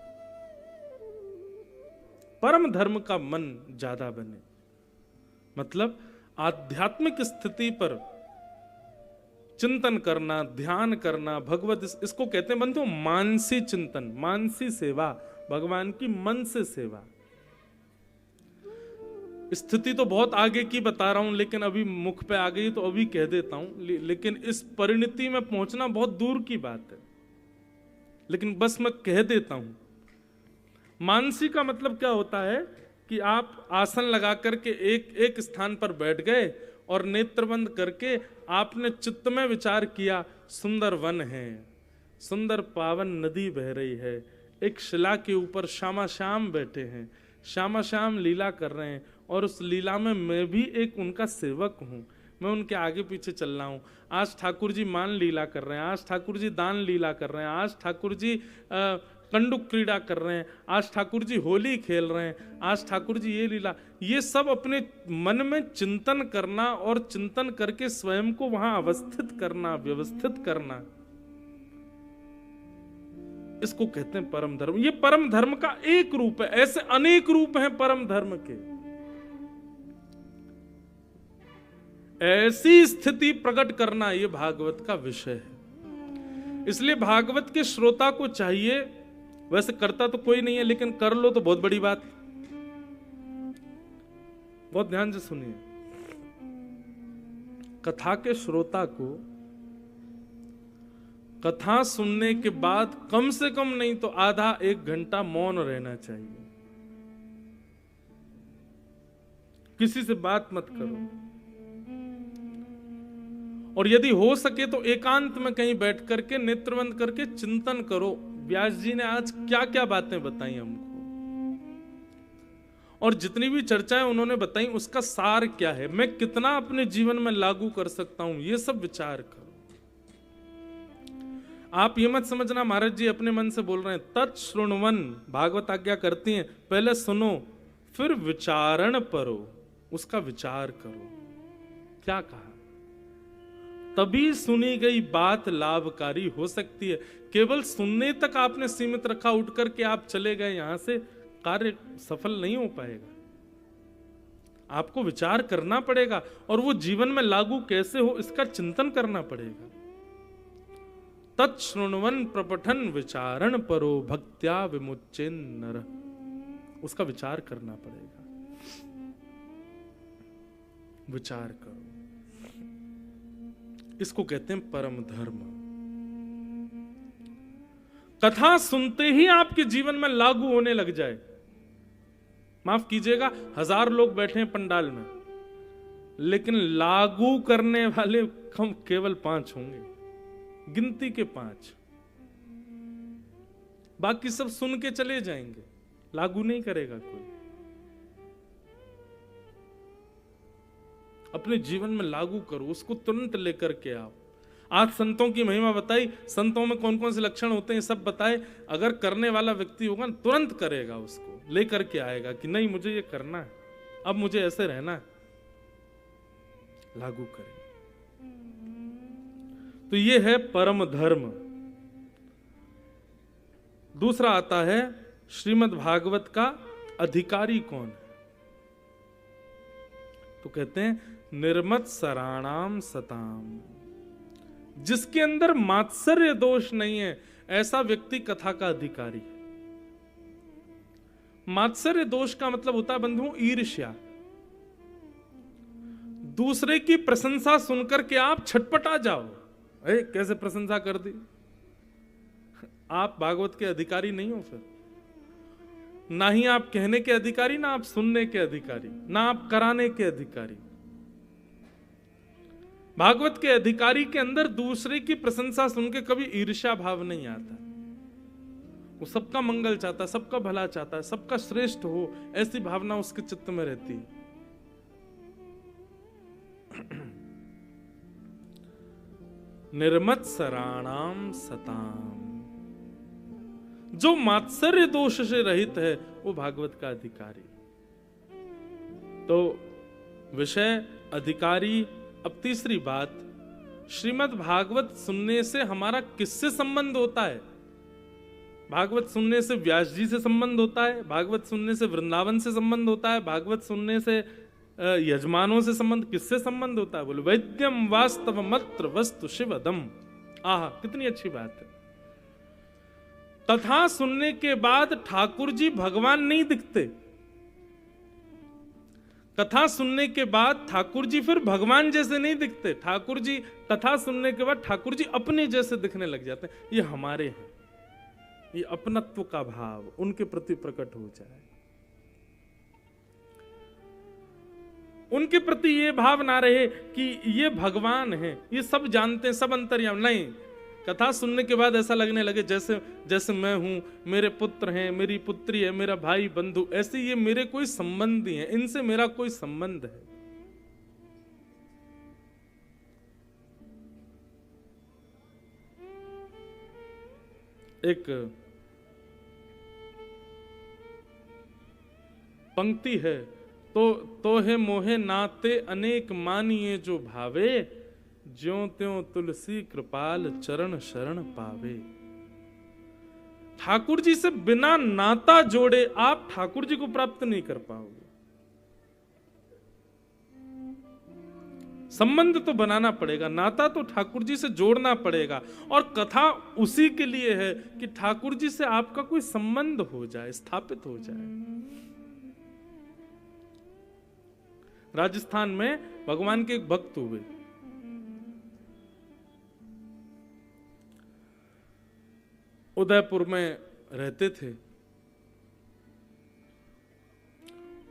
परम धर्म का मन ज्यादा बने। मतलब आध्यात्मिक स्थिति पर चिंतन करना, ध्यान करना, भगवत, इसको कहते हैं बंधु मानसी चिंतन, मानसी सेवा, भगवान की मन से सेवा। स्थिति तो बहुत आगे की बता रहा हूं, लेकिन अभी मुख पे आ गई तो अभी कह देता हूं। लेकिन इस परिणति में पहुंचना बहुत दूर की बात है, लेकिन बस मैं कह देता हूं। मानसी का मतलब क्या होता है कि आप आसन लगा करके एक स्थान पर बैठ गए और नेत्र बंद करके आपने चित्त में विचार किया, सुंदर वन है, सुंदर पावन नदी बह रही है, एक शिला के ऊपर श्यामा श्याम बैठे हैं, श्यामा श्याम लीला कर रहे हैं, और उस लीला में मैं भी एक उनका सेवक हूं, मैं उनके आगे पीछे चल रहा हूँ। आज ठाकुर जी मान लीला कर रहे हैं, आज ठाकुर जी दान लीला कर रहे हैं, आज ठाकुर जी कंडुक क्रीड़ा कर रहे हैं, आज ठाकुर जी होली खेल रहे हैं, आज ठाकुर जी ये लीला, ये सब अपने मन में चिंतन करना और चिंतन करके स्वयं को वहां अवस्थित करना, व्यवस्थित करना, इसको कहते हैं परम धर्म। ये परम धर्म का एक रूप है, ऐसे अनेक रूप हैं परम धर्म के। ऐसी स्थिति प्रकट करना ये भागवत का विषय है। इसलिए भागवत के श्रोता को चाहिए, वैसे करता तो कोई नहीं है, लेकिन कर लो तो बहुत बड़ी बात। बहुत ध्यान से सुनिए, कथा के श्रोता को कथा सुनने के बाद कम से कम नहीं तो आधा एक घंटा मौन रहना चाहिए। किसी से बात मत करो, और यदि हो सके तो एकांत में कहीं बैठ करके नेत्र बंद करके चिंतन करो, व्यास जी ने आज क्या क्या बातें बताई हमको, और जितनी भी चर्चाएं उन्होंने बताई उसका सार क्या है, मैं कितना अपने जीवन में लागू कर सकता हूं, ये सब विचार करो। आप ये मत समझना महाराज जी अपने मन से बोल रहे हैं। तत्श्रृण्वन, भागवत आज्ञा करती हैं, पहले सुनो फिर विचारण करो, उसका विचार करो। क्या कहा? तभी सुनी गई बात लाभकारी हो सकती है। केवल सुनने तक आपने सीमित रखा, उठ करके आप चले गए यहां से, कार्य सफल नहीं हो पाएगा। आपको विचार करना पड़ेगा, और वो जीवन में लागू कैसे हो इसका चिंतन करना पड़ेगा। तत्श्रृण्वन प्रपठन विचारण परो भक्त्या विमुच्चेन नर, उसका विचार करना पड़ेगा। विचार करो, इसको कहते हैं परम धर्म। कथा सुनते ही आपके जीवन में लागू होने लग जाए। माफ कीजिएगा, 1000 लोग बैठे हैं पंडाल में, लेकिन लागू करने वाले केवल 5 होंगे, गिनती के 5। बाकी सब सुन के चले जाएंगे, लागू नहीं करेगा कोई। अपने जीवन में लागू करो, उसको तुरंत लेकर के आओ। आज संतों की महिमा बताई, संतों में कौन कौन से लक्षण होते हैं सब बताए। अगर करने वाला व्यक्ति होगा तुरंत करेगा, उसको लेकर के आएगा कि नहीं मुझे ये करना है, अब मुझे ऐसे रहना है, लागू करें। तो ये है परम धर्म। दूसरा आता है श्रीमद् भागवत का अधिकारी कौन है? तो कहते हैं निर्मत्सराणाम सताम, जिसके अंदर मात्सर्य दोष नहीं है, ऐसा व्यक्ति कथा का अधिकारी है। मात्सर्य दोष का मतलब होता है बंधुओं ईर्ष्या। दूसरे की प्रशंसा सुनकर के आप छटपटा जाओ, अरे कैसे प्रशंसा कर दी। आप भागवत के अधिकारी नहीं हो फिर। ना ही आप कहने के अधिकारी, ना आप सुनने के अधिकारी, ना आप कराने के अधिकारी। भागवत के अधिकारी के अंदर दूसरे की प्रशंसा सुन के कभी ईर्ष्या भाव नहीं आता। वो सबका मंगल चाहता है, सबका भला चाहता है, सबका श्रेष्ठ हो, ऐसी भावना उसके चित्त में रहती है। निर्मत्सराणाम सताम, जो मात्सर्य दोष से रहित है वो भागवत का अधिकारी। तो विषय अधिकारी। अब तीसरी बात, श्रीमद् भागवत सुनने से हमारा किससे संबंध होता है? भागवत सुनने से व्यास जी से संबंध होता है, भागवत सुनने से वृंदावन से संबंध होता है, भागवत सुनने से यजमानों से संबंध, किससे संबंध होता है? बोलो वैद्यम वास्तव मत्र वस्तु शिवदम। आहा, कितनी अच्छी बात है। कथा सुनने के बाद ठाकुर जी भगवान नहीं दिखते। कथा सुनने के बाद ठाकुर जी फिर भगवान जैसे नहीं दिखते। ठाकुर जी कथा सुनने के बाद ठाकुर जी अपने जैसे दिखने लग जाते हैं। ये हमारे हैं, ये अपनत्व का भाव उनके प्रति प्रकट हो जाए। उनके प्रति ये भाव ना रहे कि ये भगवान है, ये सब जानते हैं, सब अंतर्यामी। नहीं, कथा सुनने के बाद ऐसा लगने लगे जैसे जैसे मैं हूं, मेरे पुत्र हैं, मेरी पुत्री है, मेरा भाई बंधु, ऐसे ये मेरे कोई संबंधी हैं, इनसे मेरा कोई संबंध है। एक पंक्ति है, तो है मोहे नाते अनेक मानिए जो भावे, ज्यों त्यों तुलसी कृपाल चरण शरण पावे। ठाकुर जी से बिना नाता जोड़े आप ठाकुर जी को प्राप्त नहीं कर पाओगे। संबंध तो बनाना पड़ेगा, नाता तो ठाकुर जी से जोड़ना पड़ेगा। और कथा उसी के लिए है कि ठाकुर जी से आपका कोई संबंध हो जाए, स्थापित हो जाए। राजस्थान में भगवान के एक भक्त हुए, उदयपुर में रहते थे।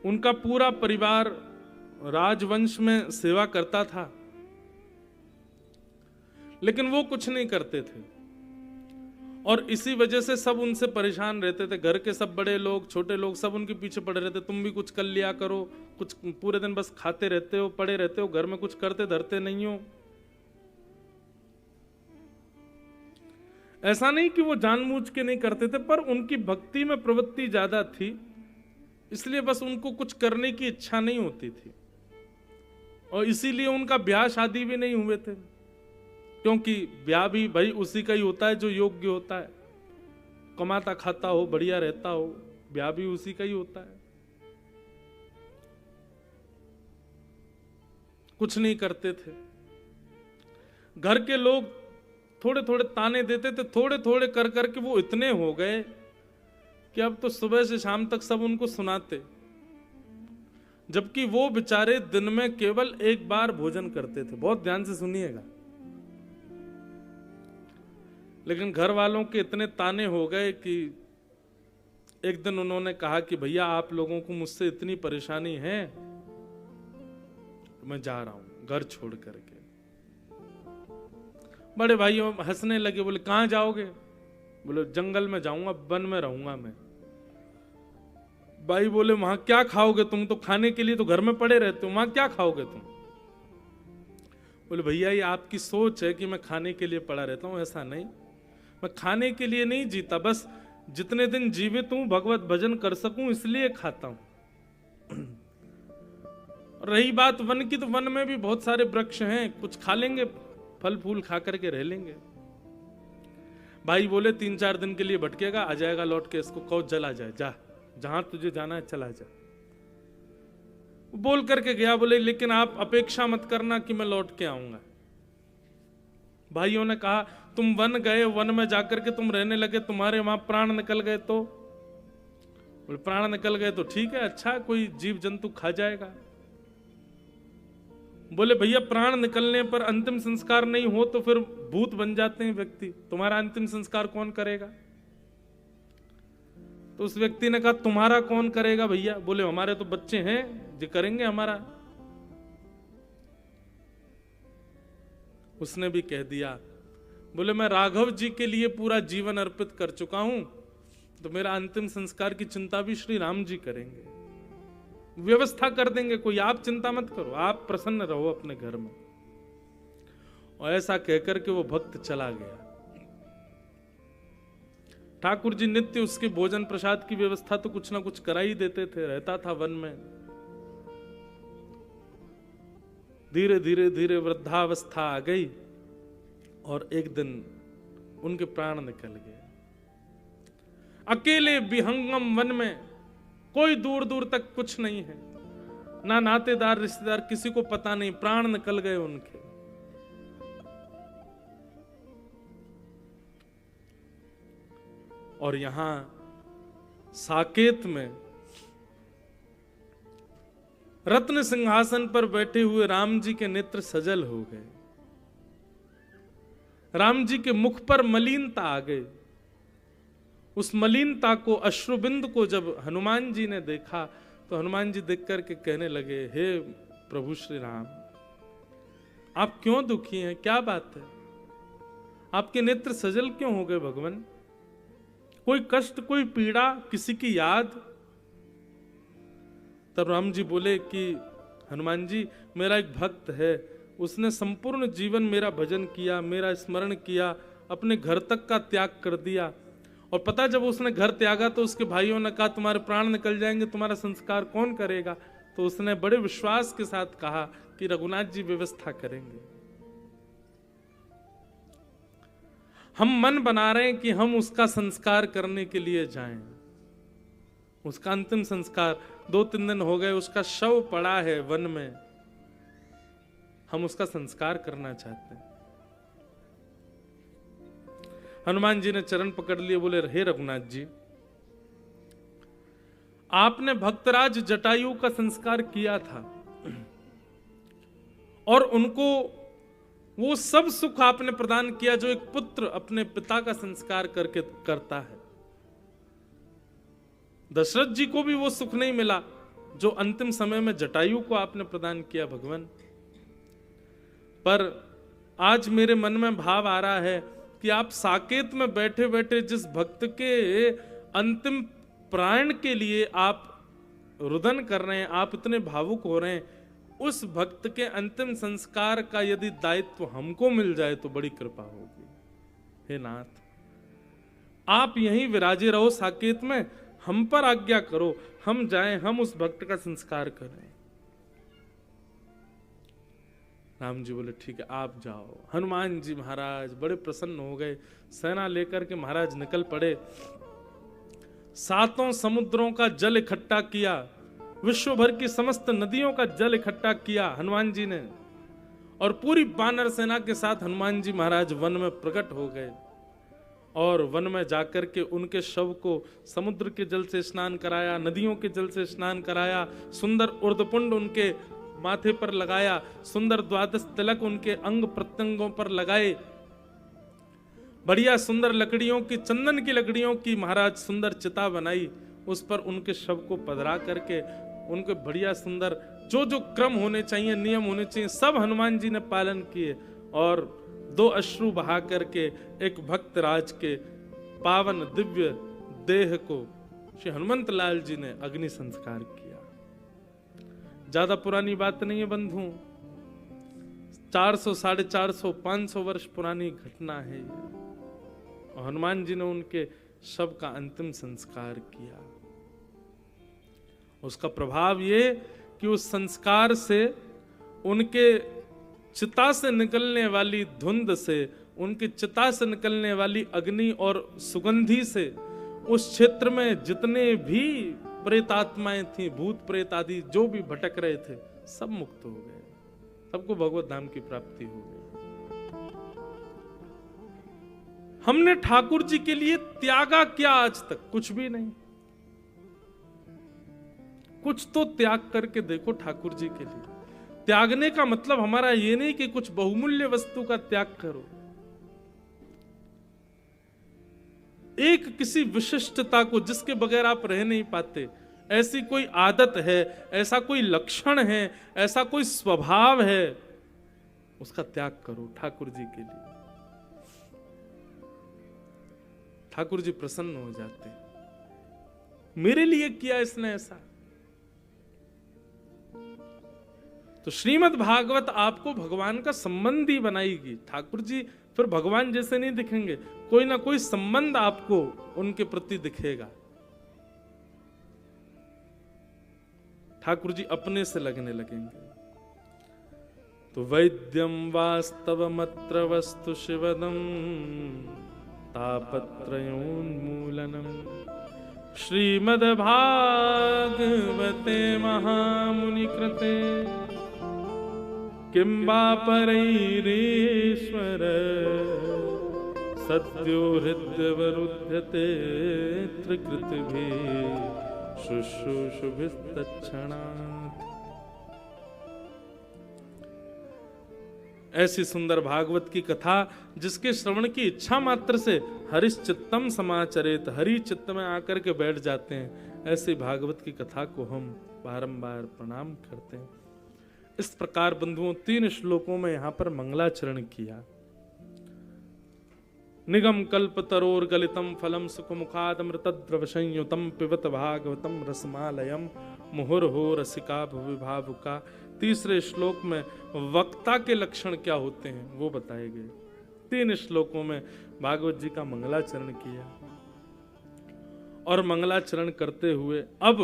उनका पूरा परिवार राजवंश में सेवा करता था, लेकिन वो कुछ नहीं करते थे और इसी वजह से सब उनसे परेशान रहते थे। घर के सब बड़े लोग, छोटे लोग सब उनके पीछे पड़े रहते, तुम भी कुछ कर लिया करो, कुछ पूरे दिन बस खाते रहते हो, पड़े रहते हो, घर में कुछ करते धरते नहीं हो। ऐसा नहीं कि वो जानबूझ के नहीं करते थे, पर उनकी भक्ति में प्रवृत्ति ज्यादा थी, इसलिए बस उनको कुछ करने की इच्छा नहीं होती थी। और इसीलिए उनका ब्याह शादी भी नहीं हुए थे, क्योंकि ब्याह भी भाई उसी का ही होता है जो योग्य होता है, कमाता खाता हो, बढ़िया रहता हो, ब्याह भी उसी का ही होता है। कुछ नहीं करते थे। घर के लोग थोड़े थोड़े ताने देते थे, थोड़े थोड़े कर करके वो इतने हो गए कि अब तो सुबह से शाम तक सब उनको सुनाते, जबकि वो बेचारे दिन में केवल एक बार भोजन करते थे। बहुत ध्यान से सुनिएगा। लेकिन घर वालों के इतने ताने हो गए कि एक दिन उन्होंने कहा कि भैया आप लोगों को मुझसे इतनी परेशानी है, मैं जा रहा हूं घर छोड़ करके। बड़े भाई हंसने लगे, बोले कहां जाओगे? बोले जंगल में जाऊंगा, वन में रहूंगा मैं। भाई बोले वहां क्या खाओगे तुम, तो खाने के लिए तो घर में पड़े रहते हो, वहां क्या खाओगे तुम? बोले भैया ये आपकी सोच है कि मैं खाने के लिए पड़ा रहता हूं, ऐसा नहीं, मैं खाने के लिए नहीं जीता, बस जितने दिन जीवित हूं भगवत भजन कर सकूं इसलिए खाता हूं। रही बात वन की, तो वन में भी बहुत सारे वृक्ष हैं, कुछ खा लेंगे, फल फूल खा करके रह लेंगे। भाई बोले 3-4 दिन के लिए भटकेगा, आ जाएगा लौट के, इसको कहो चला जाए, जा जहां तुझे जाना है चला जा। बोल करके गया। बोले लेकिन आप अपेक्षा मत करना कि मैं लौट के आऊंगा। भाइयों ने कहा तुम वन गए, वन में जाकर के तुम रहने लगे, तुम्हारे वहां प्राण निकल गए तो? बोले प्राण निकल गए तो ठीक है, अच्छा कोई जीव जंतु खा जाएगा। बोले भैया प्राण निकलने पर अंतिम संस्कार नहीं हो तो फिर भूत बन जाते हैं व्यक्ति, तुम्हारा अंतिम संस्कार कौन करेगा? तो उस व्यक्ति ने कहा तुम्हारा कौन करेगा भैया? बोले हमारे तो बच्चे हैं जो करेंगे हमारा। उसने भी कह दिया, बोले मैं राघव जी के लिए पूरा जीवन अर्पित कर चुका हूं, तो मेरा अंतिम संस्कार की चिंता भी श्री राम जी करेंगे, व्यवस्था कर देंगे, कोई आप चिंता मत करो, आप प्रसन्न रहो अपने घर में। और ऐसा कहकर के वो भक्त चला गया। ठाकुर जी नित्य उसके भोजन प्रसाद की व्यवस्था तो कुछ ना कुछ करा ही देते थे, रहता था वन में। धीरे धीरे धीरे वृद्धावस्था आ गई और एक दिन उनके प्राण निकल गए। अकेले विहंगम वन में, कोई दूर दूर तक कुछ नहीं है, ना नातेदार रिश्तेदार, किसी को पता नहीं, प्राण निकल गए उनके। और यहां साकेत में रत्न सिंहासन पर बैठे हुए राम जी के नेत्र सजल हो गए। राम जी के मुख पर मलिनता आ गई। उस मलिनता को, अश्रुबिंद को जब हनुमान जी ने देखा तो हनुमान जी देख करके कहने लगे, हे प्रभु श्री राम, आप क्यों दुखी हैं? क्या बात है? आपके नेत्र सजल क्यों हो गए भगवान? कोई कष्ट, कोई पीड़ा, किसी की याद? तब राम जी बोले कि हनुमान जी, मेरा एक भक्त है, उसने संपूर्ण जीवन मेरा भजन किया, मेरा स्मरण किया, अपने घर तक का त्याग कर दिया, और पता जब उसने घर त्यागा तो उसके भाइयों ने कहा तुम्हारे प्राण निकल जाएंगे, तुम्हारा संस्कार कौन करेगा? तो उसने बड़े विश्वास के साथ कहा कि रघुनाथ जी व्यवस्था करेंगे। हम मन बना रहे हैं कि हम उसका संस्कार करने के लिए जाएं। उसका अंतिम संस्कार 2-3 दिन हो गए, उसका शव पड़ा है वन में, हम उसका संस्कार करना चाहते हैं। हनुमान जी ने चरण पकड़ लिए, बोले हे रघुनाथ जी, आपने भक्तराज जटायु का संस्कार किया था और उनको वो सब सुख आपने प्रदान किया जो एक पुत्र अपने पिता का संस्कार करके करता है। दशरथ जी को भी वो सुख नहीं मिला जो अंतिम समय में जटायु को आपने प्रदान किया भगवान। पर आज मेरे मन में भाव आ रहा है कि आप साकेत में बैठे बैठे जिस भक्त के अंतिम प्राण के लिए आप रुदन कर रहे हैं, आप इतने भावुक हो रहे हैं, उस भक्त के अंतिम संस्कार का यदि दायित्व हमको मिल जाए तो बड़ी कृपा होगी। हे नाथ, आप यहीं विराजे रहो साकेत में, हम पर आज्ञा करो, हम जाएं, हम उस भक्त का संस्कार करें। राम जी बोले ठीक है आप जाओ। हनुमान जी महाराज बड़े प्रसन्न हो गए, सेना लेकर के महाराज निकल पड़े। 7 समुद्रों का जल इकट्ठा किया, विश्व भर की समस्त नदियों का जल इकट्ठा किया हनुमान जी ने, और पूरी वानर सेना के साथ हनुमान जी महाराज वन में प्रकट हो गए। और वन में जाकर के उनके शव को समुद्र के जल से स्नान कराया, नदियों के जल से स्नान कराया, सुंदर उर्दपुंड उनके माथे पर लगाया, सुंदर द्वादश तिलक उनके अंग प्रत्यंगों पर लगाए, बढ़िया सुंदर लकड़ियों की, चंदन की लकड़ियों की महाराज सुंदर चिता बनाई, उस पर उनके शव को पधरा करके उनके बढ़िया सुंदर जो जो क्रम होने चाहिए, नियम होने चाहिए, सब हनुमान जी ने पालन किए। और 2 अश्रु बहा करके एक भक्त राज के पावन दिव्य देह को श्री हनुमंत लाल जी ने अग्नि संस्कार किया। ज्यादा पुरानी बात नहीं है बंधु, 400, 450, 500 वर्ष पुरानी घटना है ये। और हनुमान जी ने उनके शव का अंतिम संस्कार किया। उसका प्रभाव ये कि उस संस्कार से उनके चिता से निकलने वाली धुंध से, उनकी चिता से निकलने वाली अग्नि और सुगंधी से उस क्षेत्र में जितने भी प्रेतात्माएं थी, भूत प्रेत आदि जो भी भटक रहे थे, सब मुक्त हो गए, सबको भगवत धाम की प्राप्ति हो गई। हमने ठाकुर जी के लिए त्यागा क्या आज तक? कुछ भी नहीं। कुछ तो त्याग करके देखो ठाकुर जी के लिए। त्यागने का मतलब हमारा ये नहीं कि कुछ बहुमूल्य वस्तु का त्याग करो, एक किसी विशिष्टता को जिसके बगैर आप रह नहीं पाते, ऐसी कोई आदत है, ऐसा कोई लक्षण है, ऐसा कोई स्वभाव है, उसका त्याग करो ठाकुर जी के लिए। ठाकुर जी प्रसन्न हो जाते हैं। मेरे लिए किया इसने ऐसा। तो श्रीमद् भागवत आपको भगवान का संबंधी बनाएगी। ठाकुर जी फिर भगवान जैसे नहीं दिखेंगे, कोई ना कोई संबंध आपको उनके प्रति दिखेगा। ठाकुर जी अपने से लगने लगेंगे। तो वैद्यम वास्तवमत्र वस्तु शिवदम तापत्रयोन्मूलनम श्रीमद् भागवते महामुनि कृते किं वा परैरीश्वर सद्यो हृद्यवरुध्यते त्रिकृतिभिः शुश्रूषुभिस्तत्क्षणात्। ऐसी सुंदर भागवत की कथा जिसके श्रवण की इच्छा मात्र से हरिश्चित्तम समाचरेत, हरि चित्त में आकर के बैठ जाते हैं, ऐसी भागवत की कथा को हम बारंबार प्रणाम करते हैं। इस प्रकार बंधुओं 3 श्लोकों में यहां पर मंगलाचरण किया। निगम कल्प तरोर गलितम फलम सुख मुखादमृतद्रव संयुतम पिबत भागवतम रसमालयम मुहुर्हो रसिका भुविभावुका। 3 श्लोक में वक्ता के लक्षण क्या होते हैं वो बताए गए। 3 श्लोकों में भागवत जी का मंगलाचरण किया। और मंगलाचरण करते हुए अब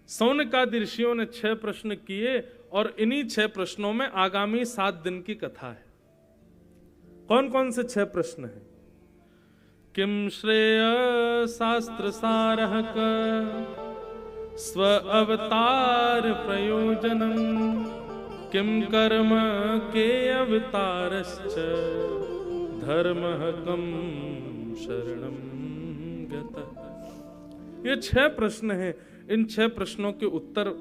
सौनकादि ऋषियों ने 6 प्रश्न किए और इन्हीं 6 प्रश्नों में आगामी 7 दिन की कथा है। कौन कौन से 6 प्रश्न हैं? किम श्रेय शास्त्र सारः स्व अवतार प्रयोजनम किम कर्म के अवतारश्च धर्मः कम शरणम गतः। ये 6 प्रश्न हैं। इन 6 प्रश्नों के उत्तर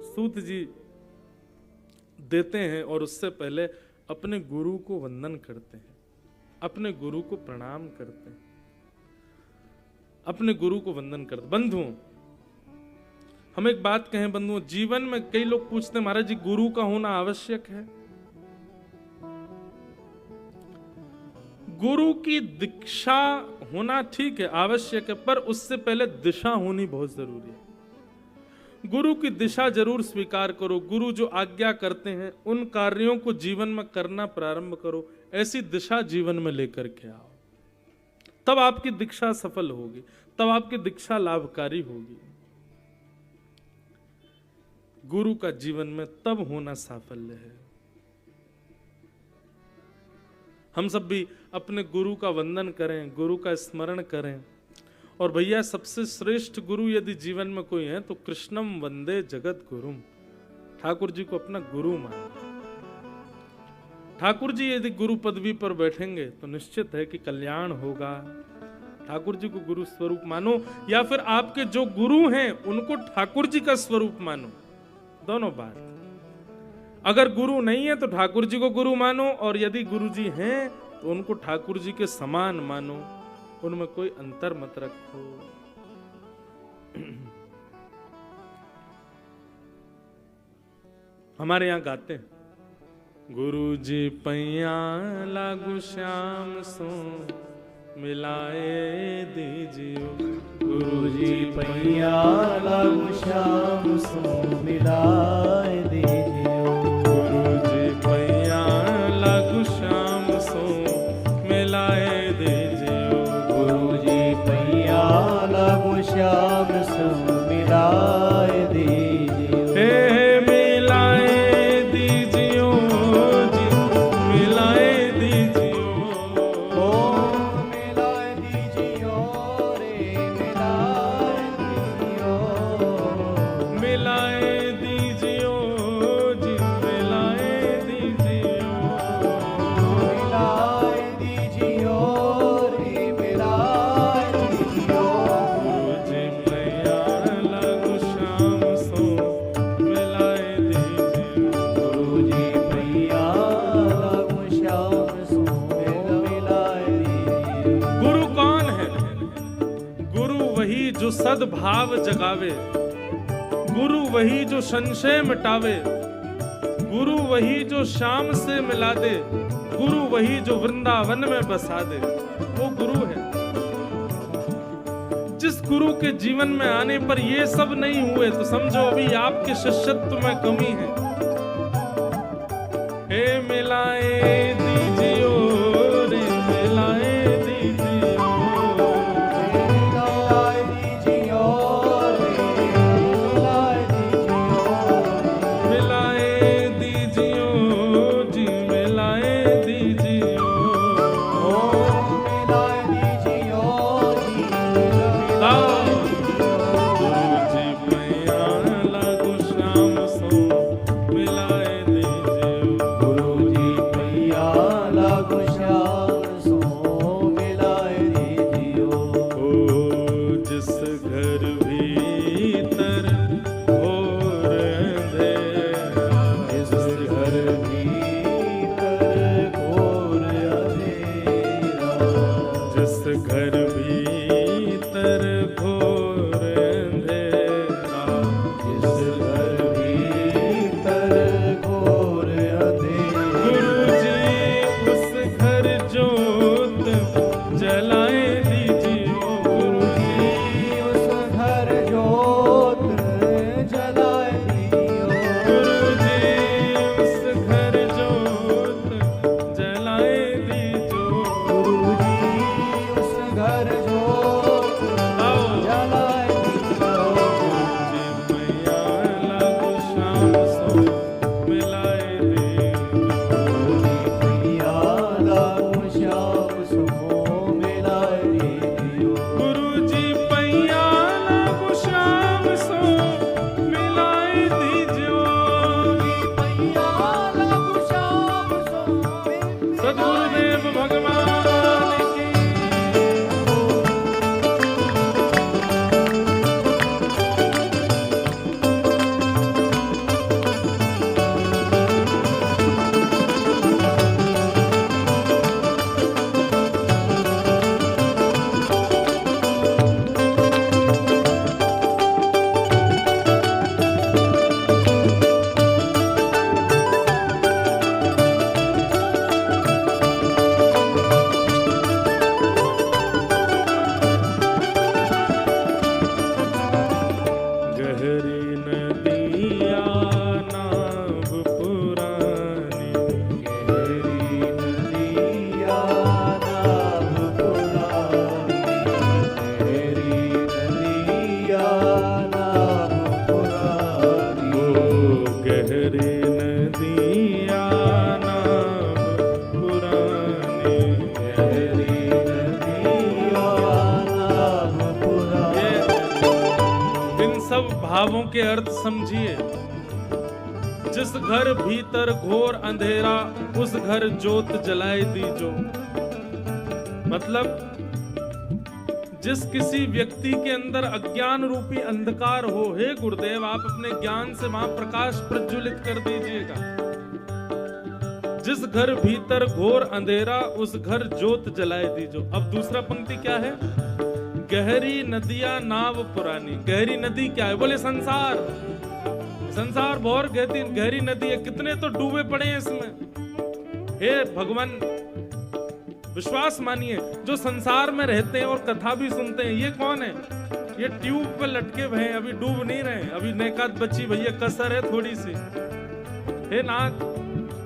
सूत जी देते हैं और उससे पहले अपने गुरु को वंदन करते हैं, अपने गुरु को प्रणाम करते हैं, अपने गुरु को वंदन करते। बंधुओं, हम एक बात कहें बंधुओं, जीवन में कई लोग पूछते हैं महाराज जी गुरु का होना आवश्यक है? गुरु की दीक्षा होना ठीक है, आवश्यक है, पर उससे पहले दिशा होनी बहुत जरूरी है। गुरु की दिशा जरूर स्वीकार करो। गुरु जो आज्ञा करते हैं उन कार्यों को जीवन में करना प्रारंभ करो। ऐसी दिशा जीवन में लेकर के आओ, तब आपकी दीक्षा सफल होगी, तब आपकी दीक्षा लाभकारी होगी। गुरु का जीवन में तब होना साफल्य है। हम सब भी अपने गुरु का वंदन करें, गुरु का स्मरण करें। और भैया सबसे श्रेष्ठ गुरु यदि जीवन में कोई है तो कृष्णम वंदे जगत गुरुम। ठाकुर जी को अपना गुरु मानो। ठाकुर जी यदि गुरु पदवी पर बैठेंगे तो निश्चित है कि कल्याण होगा। ठाकुर जी को गुरु स्वरूप मानो, या फिर आपके जो गुरु हैं उनको ठाकुर जी का स्वरूप मानो, दोनों बात। अगर गुरु नहीं है तो ठाकुर जी को गुरु मानो, और यदि गुरु जी हैं तो उनको ठाकुर जी के समान मानो, उनमें कोई अंतर मत रखो। हमारे यहां गाते हैं, गुरु जी पैया लागू श्याम सो मिलाए दीजियो, गुरु जी पैया लागू श्याम सो मिलाए दीजियो, गुरु जी पैया लागू श्याम सो मिलाए दीजियो, गुरु जी पैया लागू श्याम सो मिलाए दीजियो, हे मिलाए दीजियो जी, मिलाए दीजियो, ओ मिलाए दीजियो रे मिलाए दीजियो, मिलाए दीजियो जी, मिलाए दीजियो, मिलाए दीजियो रे मिलाए दीजियो, गुरु जी पैया लागू श्याम सो मिलाए दीजियो। गुरु जी पैया लागू श्याम सो मिलाए दीजियो। गुरु कौन है? गुरु वही जो सद्भाव जगावे, गुरु वही जो संशय मिटावे, गुरु वही जो शाम से मिला दे, गुरु वही जो वृंदावन में बसा दे, वो गुरु है। जिस गुरु के जीवन में आने पर ये सब नहीं हुए तो समझो अभी आपके शिष्यत्व में कमी है। हे मिलाए दीजियो रे मिलाए दीजियो, मिलाए दीजियो रे मिलाए दीजियो, मिलाए दीजियो जी, मिलाए दीजियो, ओ मिलाए दीजियो जी आओ। मिलाए गुरु जी पैया लागू श्याम सो मिलाए दीजियो, गुरु जी पैया नाम पुरानी। ओ गहरी नदिया नाव पुरानी, गहरी नदिया नाम पुरानी। इन सब भावों के अर्थ समझिए। जिस घर भीतर घोर अंधेरा, उस घर जोत जलाए दीजो। मतलब जिस किसी व्यक्ति के अंदर अज्ञान रूपी अंधकार हो, हे गुरुदेव आप अपने ज्ञान से वहां प्रकाश प्रज्वलित कर दीजिएगा। जिस घर भीतर घोर अंधेरा, उस घर जोत जलाए दीजो। अब दूसरा पंक्ति क्या है? गहरी नदियां नाव पुरानी। गहरी नदी क्या है? बोले संसार। संसार बहुत गहरी नदी है, कितने तो डूबे पड़े हैं इसमें। हे भगवान, विश्वास मानिए, जो संसार में रहते हैं और कथा भी सुनते हैं, ये कौन है? ये ट्यूब पे लटके हुए हैं, अभी डूब नहीं रहे। अभी नेकात बच्ची भैया कसर है थोड़ी सी। हे नाथ,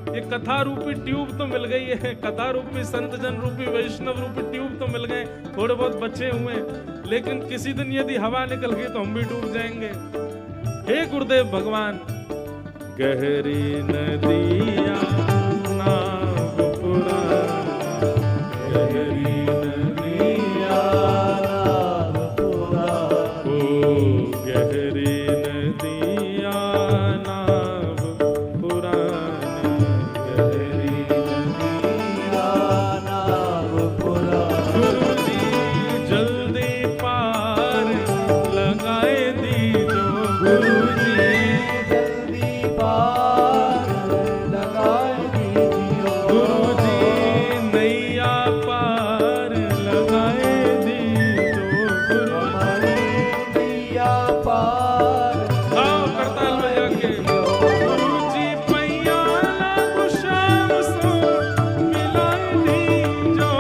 ये कथा रूपी ट्यूब तो मिल गई है, कथा रूपी संत जन रूपी वैष्णव रूपी ट्यूब तो मिल गए, थोड़े बहुत बचे हुए हैं। लेकिन किसी दिन यदि हवा निकल गई तो हम भी डूब जाएंगे। हे गुरुदेव भगवान, गहरी नदिया नाव पुरानी, गहरी नदिया नाम पुरानी। ओ गहरी नदिया नाव पुरानी, गहरी नदिया नाम पुरानी। गुरुजी जल्दी पार लगाए दीजो। गुरुजी जल्दी पार लगाए दीजियो। गुरुजी नैया पार लगाए दीजो। गुरुजी नदिया पार आओ करताल में जाके। गुरुजी पैया लागू शाम सो मिलाए दीजो।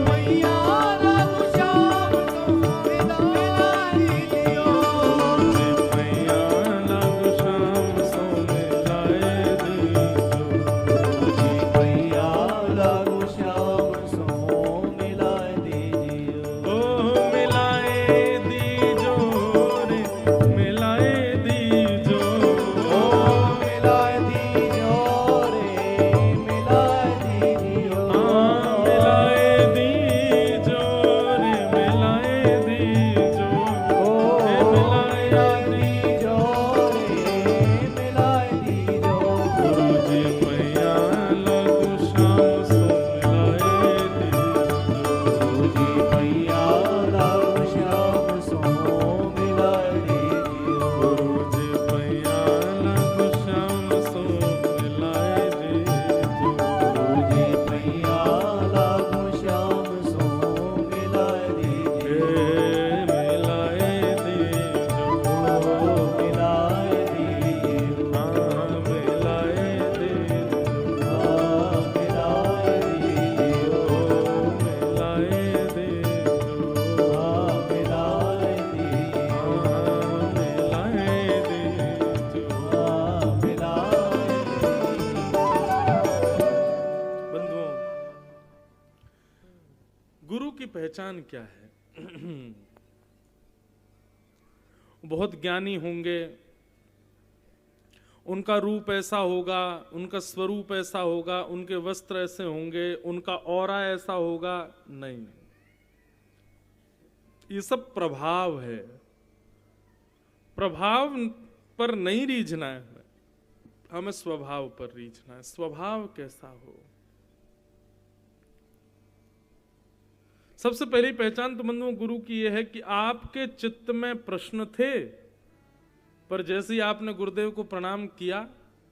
मैया लागू श्याम सो मिलाए दीजियो। गुरुजी पैया लागू शाम सो मिलाए दीजो। मैया लागू श्याम सो मिलाए दीजियो। ओ मिलाए दीजो रे, मिलाए दीजो। ओ मिलाए दीजियो रे, मिलाए दीजियो। हाँ मिलाए दीजो रे, मिलाए दीजो। ओ हे मिलाए दीजियो रे, मिलाए दीजियो। गुरुजी पैया लागू शाम सो मिलाए दीजो। गुरुजी मैया लागू श्याम सो मिलाए दीजियो। गुरुजी पैया लागू शाम सो मिलाए दीजो। गुरुजी मैया लागू श्याम सो मिलाए दीजियो। हे मिलाए दीजो। मिलाए दीजियो। हाँ मिलाए दीजो। मिलाए दीजियो। मिलाए दीजो। मिलाए दीजियो। हाँ मिलाए दीजो। बंधुओं, गुरु की पहचान क्या है? बहुत ज्ञानी होंगे, उनका रूप ऐसा होगा, उनका स्वरूप ऐसा होगा, उनके वस्त्र ऐसे होंगे, उनका ऑरा ऐसा होगा। नहीं, ये सब प्रभाव है। प्रभाव पर नहीं रीझना है, हमें स्वभाव पर रीझना है। स्वभाव कैसा हो? सबसे पहली पहचान तो बंधुओं गुरु की यह है कि आपके चित्त में प्रश्न थे, पर जैसे ही आपने गुरुदेव को प्रणाम किया,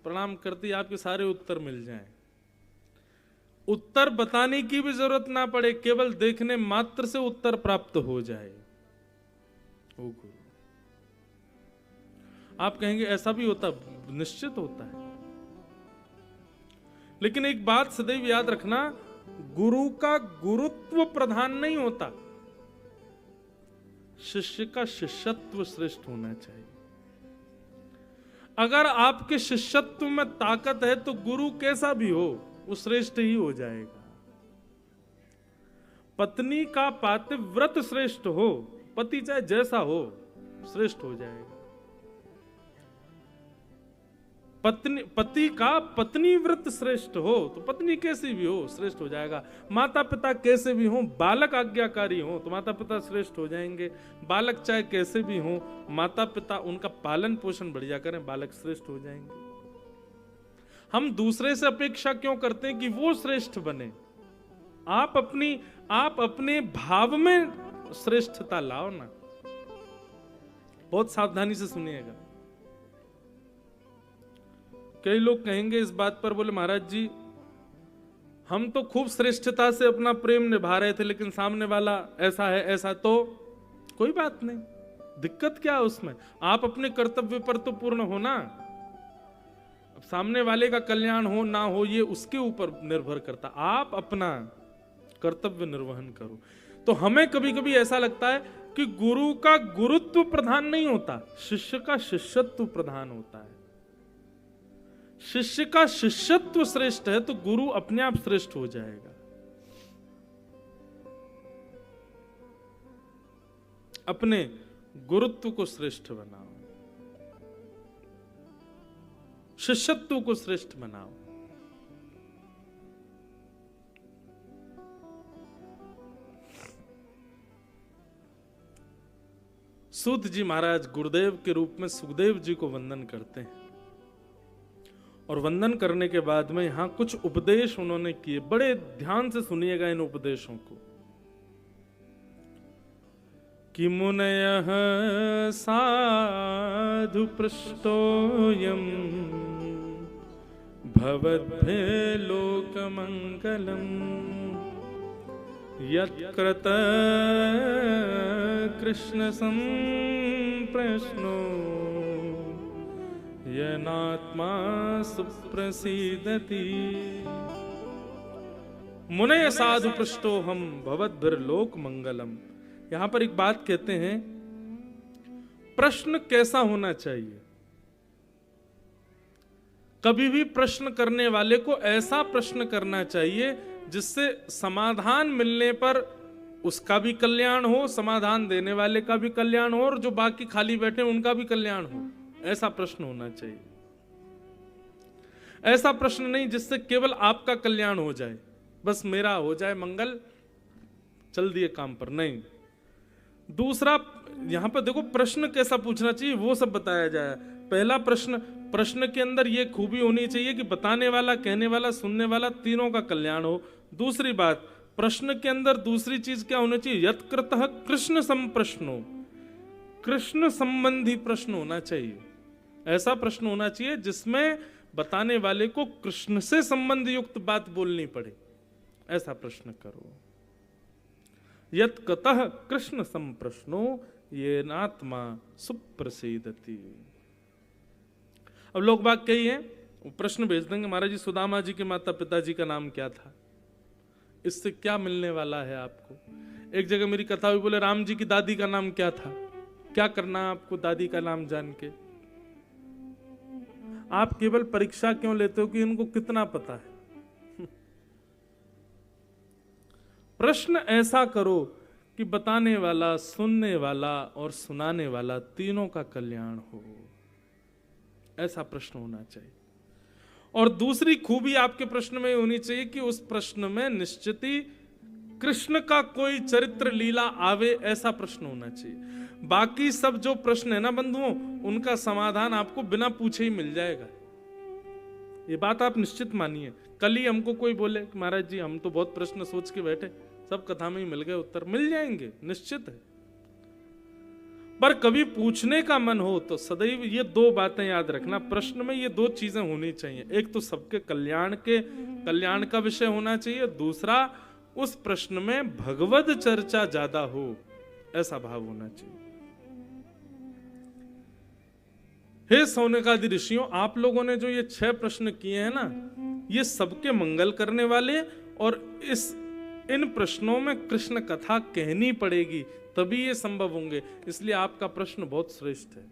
प्रणाम करते ही आपके सारे उत्तर मिल जाएं। उत्तर बताने की भी जरूरत ना पड़े, केवल देखने मात्र से उत्तर प्राप्त हो जाए। ओ गुरु, आप कहेंगे ऐसा भी होता? निश्चित होता है। लेकिन एक बात सदैव याद रखना, गुरु का गुरुत्व प्रधान नहीं होता, शिष्य का शिष्यत्व श्रेष्ठ होना चाहिए। अगर आपके शिष्यत्व में ताकत है तो गुरु कैसा भी हो वो श्रेष्ठ ही हो जाएगा। पत्नी का पातिव्रत श्रेष्ठ हो, पति चाहे जैसा हो, श्रेष्ठ हो जाएगा। पति का पत्नी व्रत श्रेष्ठ हो तो पत्नी कैसी भी हो श्रेष्ठ हो जाएगा। माता पिता कैसे भी हो, बालक आज्ञाकारी हो तो माता पिता श्रेष्ठ हो जाएंगे। बालक चाहे कैसे भी हो, माता पिता उनका पालन पोषण बढ़िया करें, बालक श्रेष्ठ हो जाएंगे। हम दूसरे से अपेक्षा क्यों करते हैं कि वो श्रेष्ठ बने? आप अपने भाव में श्रेष्ठता लाओ ना। बहुत सावधानी से सुनिएगा। कई लोग कहेंगे इस बात पर, बोले महाराज जी हम तो खूब श्रेष्ठता से अपना प्रेम निभा रहे थे लेकिन सामने वाला ऐसा है ऐसा, तो कोई बात नहीं, दिक्कत क्या है उसमें? आप अपने कर्तव्य पर तो पूर्ण हो ना। अब सामने वाले का कल्याण हो ना हो ये उसके ऊपर निर्भर करता, आप अपना कर्तव्य निर्वहन करो। तो हमें कभी कभी ऐसा लगता है कि गुरु का गुरुत्व प्रधान नहीं होता, शिष्य का शिष्यत्व प्रधान होता है। शिष्य का शिष्यत्व श्रेष्ठ है तो गुरु अपने आप श्रेष्ठ हो जाएगा। अपने गुरुत्व को श्रेष्ठ बनाओ, शिष्यत्व को श्रेष्ठ बनाओ। सूत जी महाराज गुरुदेव के रूप में सुखदेव जी को वंदन करते हैं और वंदन करने के बाद में यहां कुछ उपदेश उन्होंने किए। बड़े ध्यान से सुनिएगा इन उपदेशों को। कि मुनयः साधु पृष्टोयम् भवद्भ्ये लोकमंगलम् यत्कृत कृष्ण संप्रश्नो यनात्मा सुप्रसीदति। मुनय साधु पृष्टोहम भवद्भिर्लोक मंगलम। यहां पर एक बात कहते हैं, प्रश्न कैसा होना चाहिए? कभी भी प्रश्न करने वाले को ऐसा प्रश्न करना चाहिए जिससे समाधान मिलने पर उसका भी कल्याण हो, समाधान देने वाले का भी कल्याण हो और जो बाकी खाली बैठे उनका भी कल्याण हो। ऐसा प्रश्न होना चाहिए। ऐसा प्रश्न नहीं जिससे केवल आपका कल्याण हो जाए, बस मेरा हो जाए मंगल, चल दिए काम पर, नहीं। दूसरा, यहां पर देखो प्रश्न कैसा पूछना चाहिए वो सब बताया जाए। पहला प्रश्न के अंदर यह खूबी होनी चाहिए कि बताने वाला, कहने वाला, सुनने वाला तीनों का कल्याण हो। दूसरी बात, प्रश्न के अंदर दूसरी चीज क्या होनी चाहिए? यत्कृतः कृष्ण संप्रश्नो, कृष्ण संबंधी प्रश्न होना चाहिए। ऐसा प्रश्न होना चाहिए जिसमें बताने वाले को कृष्ण से संबंध युक्त बात बोलनी पड़े, ऐसा प्रश्न करो। यत्कृतः कृष्ण संप्रश्नो येनात्मा सुप्रसीदति। अब लोग बात कही है, प्रश्न भेज देंगे, महाराज जी सुदामा जी के माता पिताजी का नाम क्या था? इससे क्या मिलने वाला है आपको? एक जगह मेरी कथा हुई, बोले राम जी की दादी का नाम क्या था? क्या करना है आपको दादी का नाम जान के? आप केवल परीक्षा क्यों लेते हो कि इनको कितना पता है? प्रश्न ऐसा करो कि बताने वाला, सुनने वाला और सुनाने वाला तीनों का कल्याण हो। ऐसा प्रश्न होना चाहिए। और दूसरी खूबी आपके प्रश्न में होनी चाहिए कि उस प्रश्न में निश्चित ही कृष्ण का कोई चरित्र लीला आवे, ऐसा प्रश्न होना चाहिए। बाकी सब जो प्रश्न है ना बंधुओं, उनका समाधान आपको बिना पूछे ही मिल जाएगा। ये बात आप निश्चित मानिए। कल ही हमको कोई बोले कि महाराज जी हम तो बहुत प्रश्न सोच के बैठे, सब कथा में ही मिल गए उत्तर, मिल जाएंगे, निश्चित है। पर कभी पूछने का मन हो तो सदैव ये दो बातें याद रखना, प्रश्न में ये दो चीजें होनी चाहिए। एक तो सबके कल्याण का विषय होना चाहिए, दूसरा उस प्रश्न में भगवद चर्चा ज्यादा हो, ऐसा भाव होना चाहिए। हे सौनकादि ऋषियों, आप लोगों ने जो ये 6 प्रश्न किए हैं ना, ये सबके मंगल करने वाले, और इन प्रश्नों में कृष्ण कथा कहनी पड़ेगी तभी ये संभव होंगे, इसलिए आपका प्रश्न बहुत श्रेष्ठ है।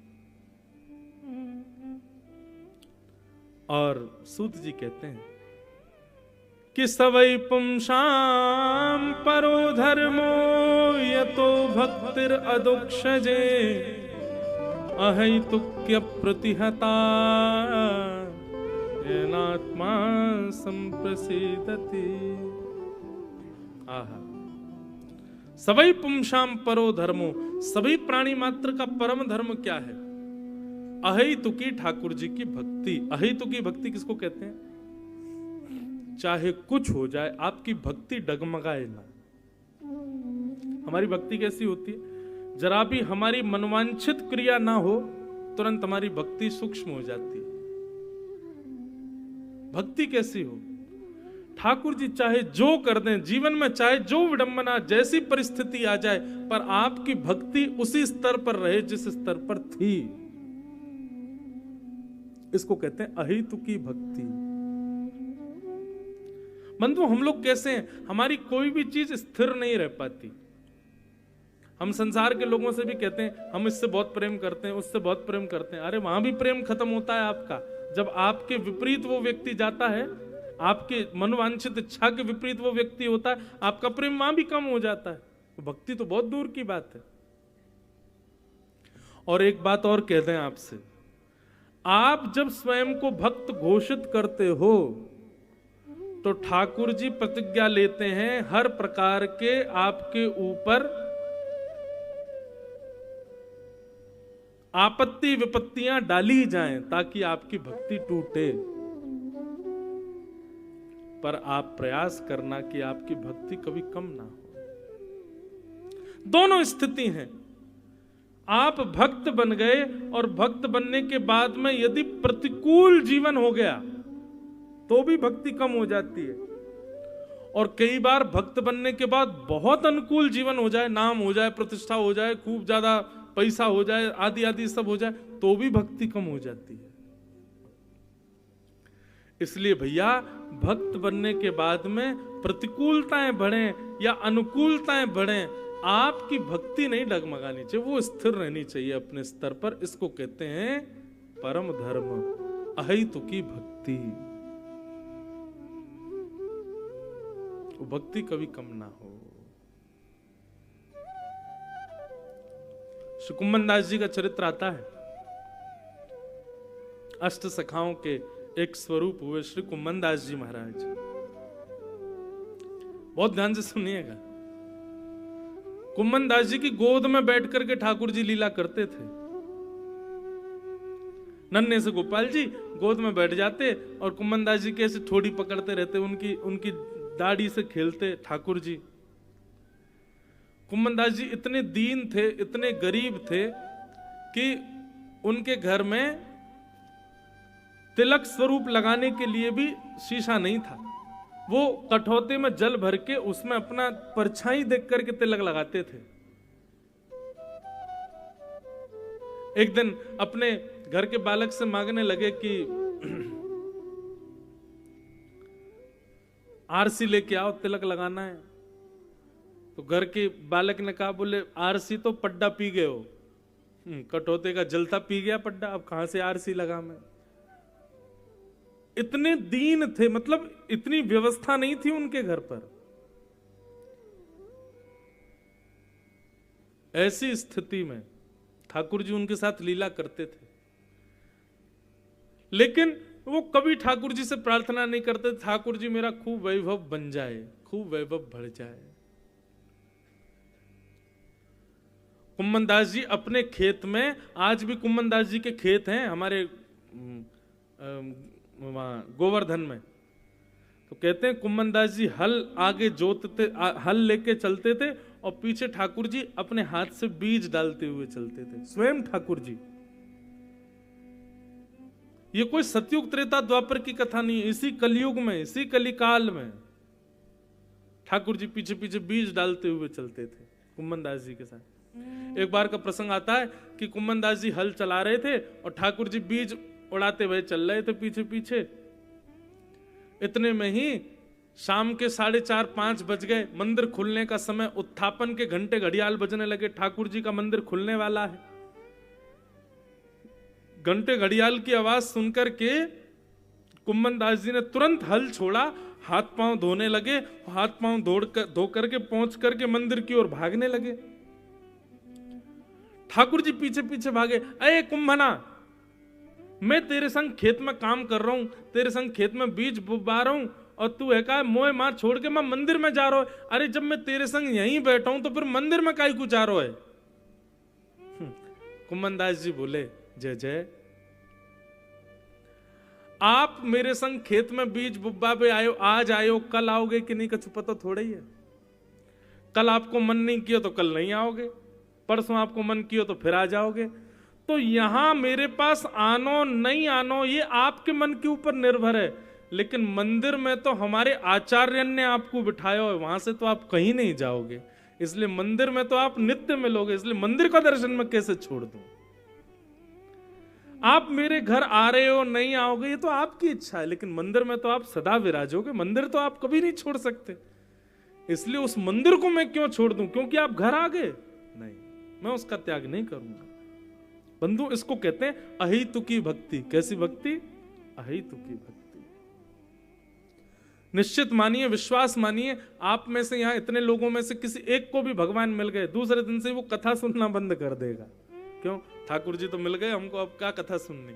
और सूत जी कहते हैं कि सवै पुंसाम परो धर्मो यतो भक्तिर अदुक्षजे अहैतुक्य प्रतिहता येनात्मा संप्रसीदति। आहा, सवै पुंसाम परो धर्मो, सभी प्राणी मात्र का परम धर्म क्या है? अहैतुकी ठाकुर जी की भक्ति। अहैतुकी भक्ति किसको कहते हैं? चाहे कुछ हो जाए आपकी भक्ति डगमगाए ना। हमारी भक्ति कैसी होती है? जरा भी हमारी मनवांछित क्रिया ना हो तुरंत हमारी भक्ति सूक्ष्म हो जाती है। भक्ति कैसी हो? ठाकुर जी चाहे जो कर दें जीवन में, चाहे जो विडंबना जैसी परिस्थिति आ जाए, पर आपकी भक्ति उसी स्तर पर रहे जिस स्तर पर थी। इसको कहते हैं अहेतुकी भक्ति। बंधु, हम लोग कैसे हैं? हमारी कोई भी चीज स्थिर नहीं रह पाती। हम संसार के लोगों से भी कहते हैं हम इससे बहुत प्रेम करते हैं, उससे बहुत प्रेम करते हैं। अरे वहां भी प्रेम खत्म होता है आपका जब आपके विपरीत वो व्यक्ति जाता है, आपके मनोवांछित इच्छा के विपरीत वो व्यक्ति होता है, आपका प्रेम वहां भी कम हो जाता है। भक्ति तो बहुत दूर की बात है। और एक बात और कहते हैं आपसे, आप जब स्वयं को भक्त घोषित करते हो तो ठाकुर जी प्रतिज्ञा लेते हैं हर प्रकार के आपके ऊपर आपत्ति विपत्तियां डाली जाएं ताकि आपकी भक्ति टूटे। पर आप प्रयास करना कि आपकी भक्ति कभी कम ना हो। दोनों स्थिति हैं। आप भक्त बन गए और भक्त बनने के बाद में यदि प्रतिकूल जीवन हो गया तो भी भक्ति कम हो जाती है। और कई बार भक्त बनने के बाद बहुत अनुकूल जीवन हो जाए, नाम हो जाए, प्रतिष्ठा हो जाए, खूब ज्यादा पैसा हो जाए, आदि आदि सब हो जाए, तो भी भक्ति कम हो जाती है। इसलिए भैया, भक्त बनने के बाद में प्रतिकूलताएं बढ़े या अनुकूलताएं बढ़े, आपकी भक्ति नहीं डगमगानी चाहिए, वो स्थिर रहनी चाहिए अपने स्तर पर। इसको कहते हैं परम धर्म, अहेतुकी भक्ति। वो भक्ति कभी कम ना हो। श्री कुम्मन दास जी का चरित्र आता है। अष्ट सखाओं के एक स्वरूप हुए श्री कुम्मन दास जी महाराज। बहुत ध्यान से सुनिएगा। कुम्मन दास जी की गोद में बैठ करके ठाकुर जी लीला करते थे। नन्हे से गोपाल जी गोद में बैठ जाते और कुम्मन दास जी कैसे ठोड़ी पकड़ते रहते, उनकी दाढ़ी से खेलते ठाकुर जी। कुम्मन दास जी इतने दीन थे, इतने गरीब थे कि उनके घर में तिलक स्वरूप लगाने के लिए भी शीशा नहीं था। वो कठौते में जल भर के उसमें अपना परछाई देख करके तिलक लगाते थे। एक दिन अपने घर के बालक से मांगने लगे कि आरसी लेके आओ, तिलक लगाना है। तो घर के बालक ने कहा, बोले आरसी तो पड्डा पी गए हो, कटौते का जलता पी गया पड्डा, अब कहां से आरसी लगा मैं। इतने दीन थे, मतलब इतनी व्यवस्था नहीं थी उनके घर पर। ऐसी स्थिति में ठाकुर जी उनके साथ लीला करते थे, लेकिन वो कभी ठाकुर जी से प्रार्थना नहीं करते ठाकुर जी मेरा खूब वैभव बन जाए, खूब वैभव बढ़ जाए। कुम्मन दास जी अपने खेत में, आज भी कुम्मन दास जी के खेत हैं हमारे गोवर्धन में, तो कहते हैं कुम्मन दास जी हल आगे जोतते, हल लेके चलते थे और पीछे ठाकुर जी अपने हाथ से बीज डालते हुए चलते थे, स्वयं ठाकुर जी। ये कोई सतयुग त्रेता द्वापर की कथा नहीं है, इसी कलयुग में, इसी कलिकाल में ठाकुर जी पीछे पीछे बीज डालते हुए चलते थे कुम्मन दास जी के साथ। एक बार का प्रसंग आता है कि कुम्मन दास जी हल चला रहे थे और ठाकुर जी बीज उड़ाते हुए चल रहे थे पीछे पीछे। इतने में ही शाम के 4:30-5 बज गए, मंदिर खुलने का समय, उत्थापन के घंटे घड़ियाल बजने लगे, ठाकुर जी का मंदिर खुलने वाला है। घंटे घड़ियाल की आवाज सुनकर के कुम्मन दास जी ने तुरंत हल छोड़ा, हाथ पांव धोने लगे, हाथ पांव धो करके पहुंच करके मंदिर की ओर भागने लगे। ठाकुर जी पीछे पीछे भागे, अरे कुंभना, मैं तेरे संग खेत में काम कर रहा हूं, तेरे संग खेत में बीज बो रहा हूं, और तू है का मोह मां छोड़ के मैं मंदिर में जा रहा हूं। अरे जब मैं तेरे संग यहीं बैठा हूं तो फिर मंदिर में काहे को जा रहा है? कुंभनदास जी बोले, जय जय, आप मेरे संग खेत में बीज बुब्बा पे आयो, आज आयो, कल आओगे कि नहीं कुछ पता थोड़ा ही है। कल आपको मन नहीं किया तो कल नहीं आओगे, परसों आपको मन किया तो फिर आ जाओगे। तो यहां मेरे पास आनो नहीं आनो ये आपके मन के ऊपर निर्भर है, लेकिन मंदिर में तो हमारे आचार्य ने आपको बिठाया है, वहां से तो आप कहीं नहीं जाओगे, इसलिए मंदिर में तो आप नित्य मिलोगे, इसलिए मंदिर का दर्शन मैं कैसे छोड़ दूं? आप मेरे घर आ रहे हो नहीं आओगे ये तो आपकी इच्छा है, लेकिन मंदिर में तो आप सदा विराजोगे, मंदिर तो आप कभी नहीं छोड़ सकते, इसलिए उस मंदिर को मैं क्यों छोड़ दूं? क्योंकि आप घर आ गए, नहीं, मैं उसका त्याग नहीं करूंगा। बंधु, इसको कहते हैं अहितुकी भक्ति। कैसी भक्ति? अहितुकी भक्ति। निश्चित मानिए, विश्वास मानिए, आप में से यहां इतने लोगों में से किसी एक को भी भगवान मिल गए, दूसरे दिन से वो कथा सुनना बंद कर देगा। क्यों? ठाकुर जी तो मिल गए हमको, अब क्या कथा सुननी?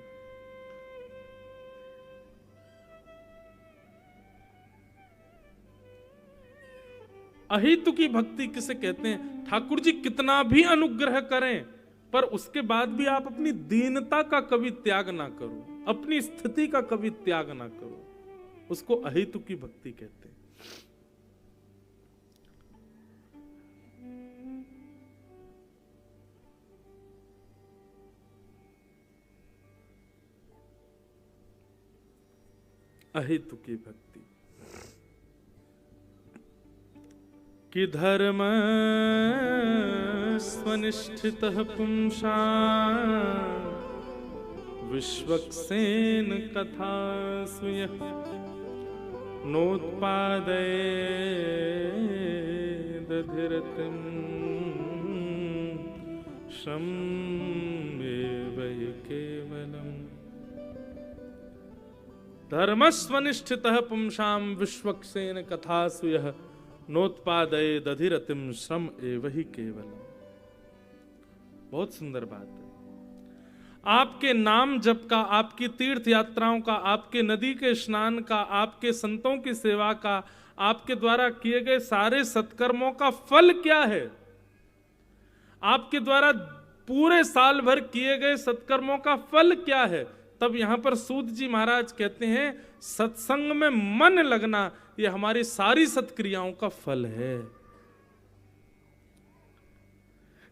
अहितुकी भक्ति किसे कहते हैं? ठाकुर जी कितना भी अनुग्रह करें, पर उसके बाद भी आप अपनी दीनता का कभी त्याग ना करो, अपनी स्थिति का कभी त्याग ना करो, उसको अहितुकी भक्ति कहते हैं। अहितुकी भक्ति कि धर्म स्वनिष्ठितः पुंसा विश्वक्सेन कथा सुयः नोत्पादये दधिरतिं श्रमेव केवलम्। धर्मस्वनिष्ठितः पुंसां विश्वक्सेन कथासु यः नोत्पादये दधिरतिं श्रम एव ही केवलम्। बहुत सुंदर बात है। आपके नाम जप का, आपकी तीर्थ यात्राओं का, आपके नदी के स्नान का, आपके संतों की सेवा का, आपके द्वारा किए गए सारे सत्कर्मों का फल क्या है? आपके द्वारा पूरे साल भर किए गए सत्कर्मों का फल क्या है? तब यहां पर सूत जी महाराज कहते हैं, सत्संग में मन लगना ये हमारी सारी सत्क्रियाओं का फल है।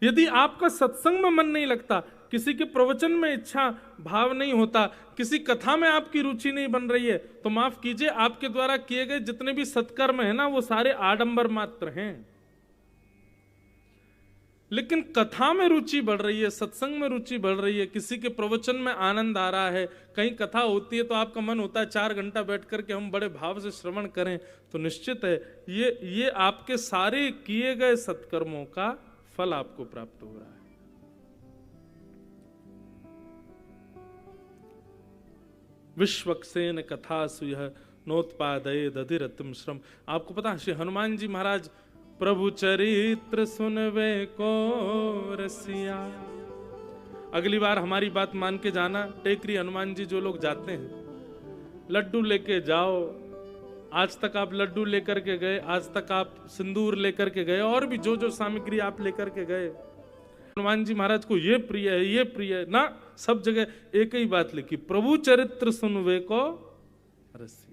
यदि आपका सत्संग में मन नहीं लगता, किसी के प्रवचन में इच्छा भाव नहीं होता, किसी कथा में आपकी रुचि नहीं बन रही है, तो माफ कीजिए, आपके द्वारा किए गए जितने भी सत्कर्म है ना, वो सारे आडंबर मात्र हैं। लेकिन कथा में रुचि बढ़ रही है, सत्संग में रुचि बढ़ रही है, किसी के प्रवचन में आनंद आ रहा है, कहीं कथा होती है तो आपका मन होता है 4 घंटा बैठ करके हम बड़े भाव से श्रवण करें, तो निश्चित है ये आपके सारे किए गए सत्कर्मों का फल आपको प्राप्त हो रहा है। विश्वक्सेन कथासु यः नोत्पादये दधिरतिं श्रम। आपको पता है श्री हनुमान जी महाराज, प्रभु चरित्र सुनवे को रसिया। अगली बार हमारी बात मान के जाना, टेकरी हनुमान जी जो लोग जाते हैं, लड्डू लेके जाओ। आज तक आप लड्डू लेकर के गए, आज तक आप सिंदूर लेकर के गए, और भी जो जो सामग्री आप लेकर के गए, हनुमान जी महाराज को ये प्रिय है, ये प्रिय है ना, सब जगह एक ही बात लिखी, प्रभु चरित्र सुनवे को रसिया।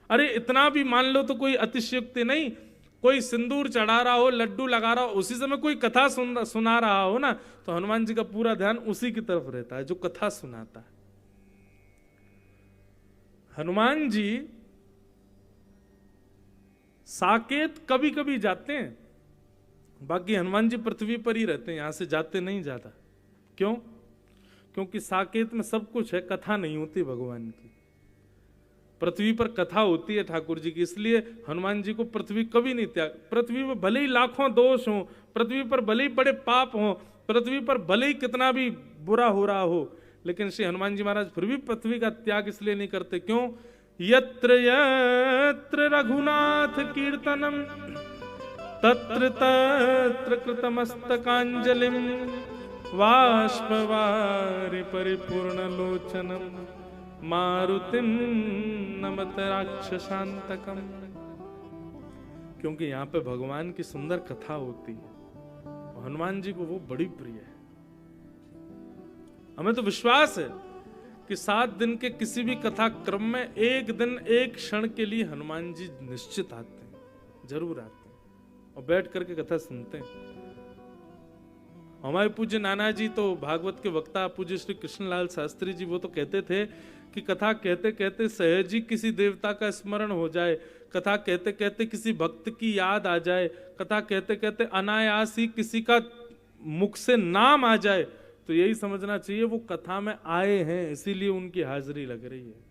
अरे इतना भी मान लो तो कोई अतिशयोक्ति नहीं, कोई सिंदूर चढ़ा रहा हो, लड्डू लगा रहा हो, उसी समय कोई कथा सुना रहा हो ना, तो हनुमान जी का पूरा ध्यान उसी की तरफ रहता है जो कथा सुनाता है। हनुमान जी साकेत कभी कभी जाते हैं, बाकी हनुमान जी पृथ्वी पर ही रहते हैं, यहां से जाते नहीं ज्यादा। क्यों? क्योंकि साकेत में सब कुछ है, कथा नहीं होती भगवान की। पृथ्वी पर कथा होती है ठाकुर जी की, इसलिए हनुमान जी को पृथ्वी कभी नहीं त्याग। पृथ्वी पर भले ही लाखों दोष हो, पृथ्वी पर भले ही बड़े पाप हो, पृथ्वी पर भले ही कितना भी बुरा हो रहा हो, लेकिन श्री हनुमान जी महाराज फिर भी पृथ्वी का त्याग इसलिए नहीं करते। क्यों? यत्र यत्र रघुनाथ कीर्तनम तत्र तत्र कृतमस्तकाञ्जलिं बाष्पवारि परिपूर्णलोचनं मारुतिं नमत राक्षसान्तकम्। क्योंकि यहाँ पे भगवान की सुंदर कथा होती है, हनुमान जी को वो बड़ी प्रिय है। हमें तो विश्वास है कि 7 दिन के किसी भी कथा क्रम में एक दिन एक क्षण के लिए हनुमान जी निश्चित आते हैं, जरूर आते हैं और बैठ करके कथा सुनते हैं। हमारे पूज्य नाना जी तो भागवत के वक्ता पूज्य श्री कृष्णलाल शास्त्री जी, वो तो कहते थे कि कथा कहते कहते सहज ही किसी देवता का स्मरण हो जाए, कथा कहते कहते किसी भक्त की याद आ जाए, कथा कहते कहते अनायास ही किसी का मुख से नाम आ जाए, तो यही समझना चाहिए वो कथा में आए हैं, इसीलिए उनकी हाजिरी लग रही है।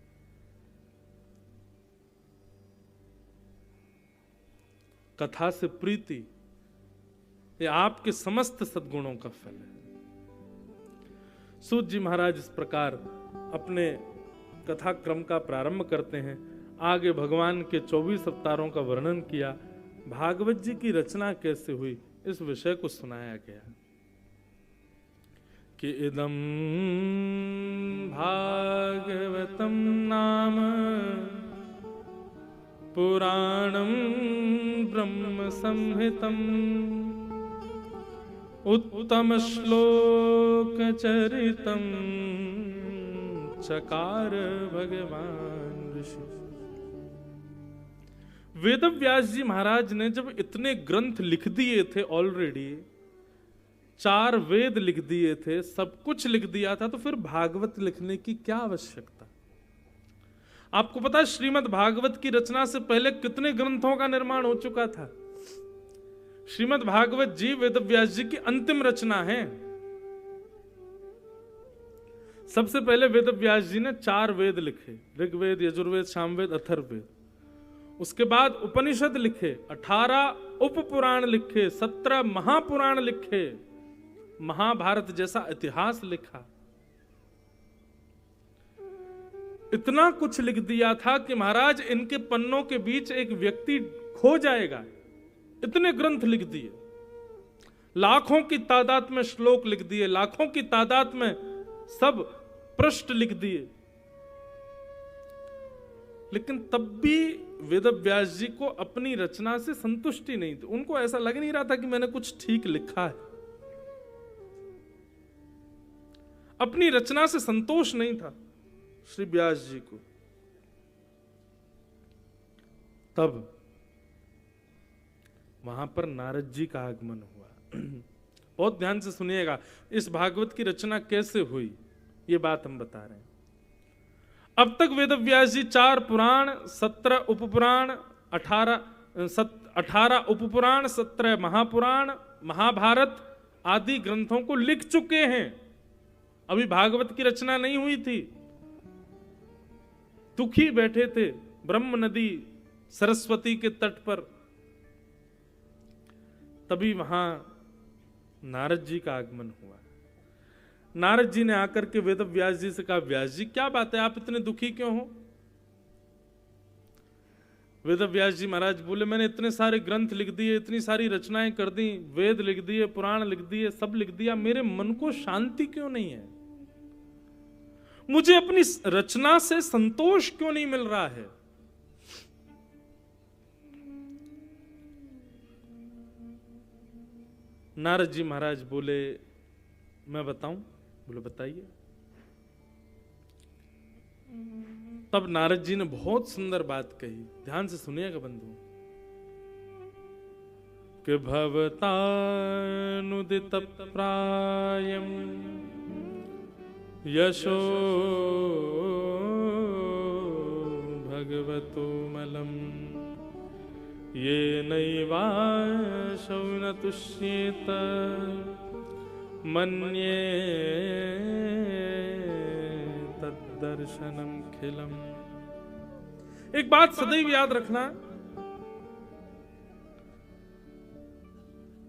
कथा से प्रीति ये आपके समस्त सद्गुणों का फल है। सूत जी महाराज इस प्रकार अपने कथा क्रम का प्रारंभ करते हैं। आगे भगवान के 24 अवतारों का वर्णन किया, भागवत जी की रचना कैसे हुई इस विषय को सुनाया गया कि इदं भागवतं नाम पुराणं ब्रह्म संहितम् उत्तम श्लोक चरितम चकार भगवान ऋषि। वेदव्यास जी महाराज ने जब इतने ग्रंथ लिख दिए थे, ऑलरेडी 4 वेद लिख दिए थे, सब कुछ लिख दिया था, तो फिर भागवत लिखने की क्या आवश्यकता। आपको पता है श्रीमद् भागवत की रचना से पहले कितने ग्रंथों का निर्माण हो चुका था। श्रीमद् भागवत जी वेदव्यास जी की अंतिम रचना है। सबसे पहले वेदव्यास जी ने 4 वेद लिखे, ऋग्वेद, यजुर्वेद, सामवेद, अथर्ववेद। उसके बाद उपनिषद लिखे, 18 उपपुराण लिखे, 17 महापुराण लिखे, महाभारत जैसा इतिहास लिखा। इतना कुछ लिख दिया था कि महाराज इनके पन्नों के बीच एक व्यक्ति खो जाएगा, इतने ग्रंथ लिख दिए। लाखों की तादाद में श्लोक लिख दिए, लाखों की तादाद में सब पृष्ठ लिख दिए। लेकिन तब भी वेदव्यास जी को अपनी रचना से संतुष्टि नहीं थी। उनको ऐसा लग नहीं रहा था कि मैंने कुछ ठीक लिखा है। अपनी रचना से संतोष नहीं था श्री व्यास जी को। तब वहां पर नारद जी का आगमन हुआ। बहुत ध्यान से सुनिएगा, इस भागवत की रचना कैसे हुई ये बात हम बता रहे हैं। अब तक वेदव्यास जी 4 पुराण, 17 उपपुराण, 18 उपपुराण, 17 महापुराण, महाभारत आदि ग्रंथों को लिख चुके हैं। अभी भागवत की रचना नहीं हुई थी। दुखी बैठे थे ब्रह्म नदी सरस्वती के तट पर। तभी वहां नारद जी का आगमन हुआ। नारद जी ने आकर के वेदव्यास जी से कहा, व्यास जी क्या बात है, आप इतने दुखी क्यों हो। वेदव्यास जी महाराज बोले, मैंने इतने सारे ग्रंथ लिख दिए, इतनी सारी रचनाएं कर दी, वेद लिख दिए, पुराण लिख दिए, सब लिख दिया, मेरे मन को शांति क्यों नहीं है, मुझे अपनी रचना से संतोष क्यों नहीं मिल रहा है। नारद जी महाराज बोले, मैं बताऊं। बोले बताइए। तब नारद जी ने बहुत सुंदर बात कही, ध्यान से सुनिएगा बंधु। कि भवतानुदित प्रायम यशो भगवतो मलम ये नैवाशौ न तुष्येत मन्ये तद्दर्शनम खिलम। एक बात सदैव याद रखना,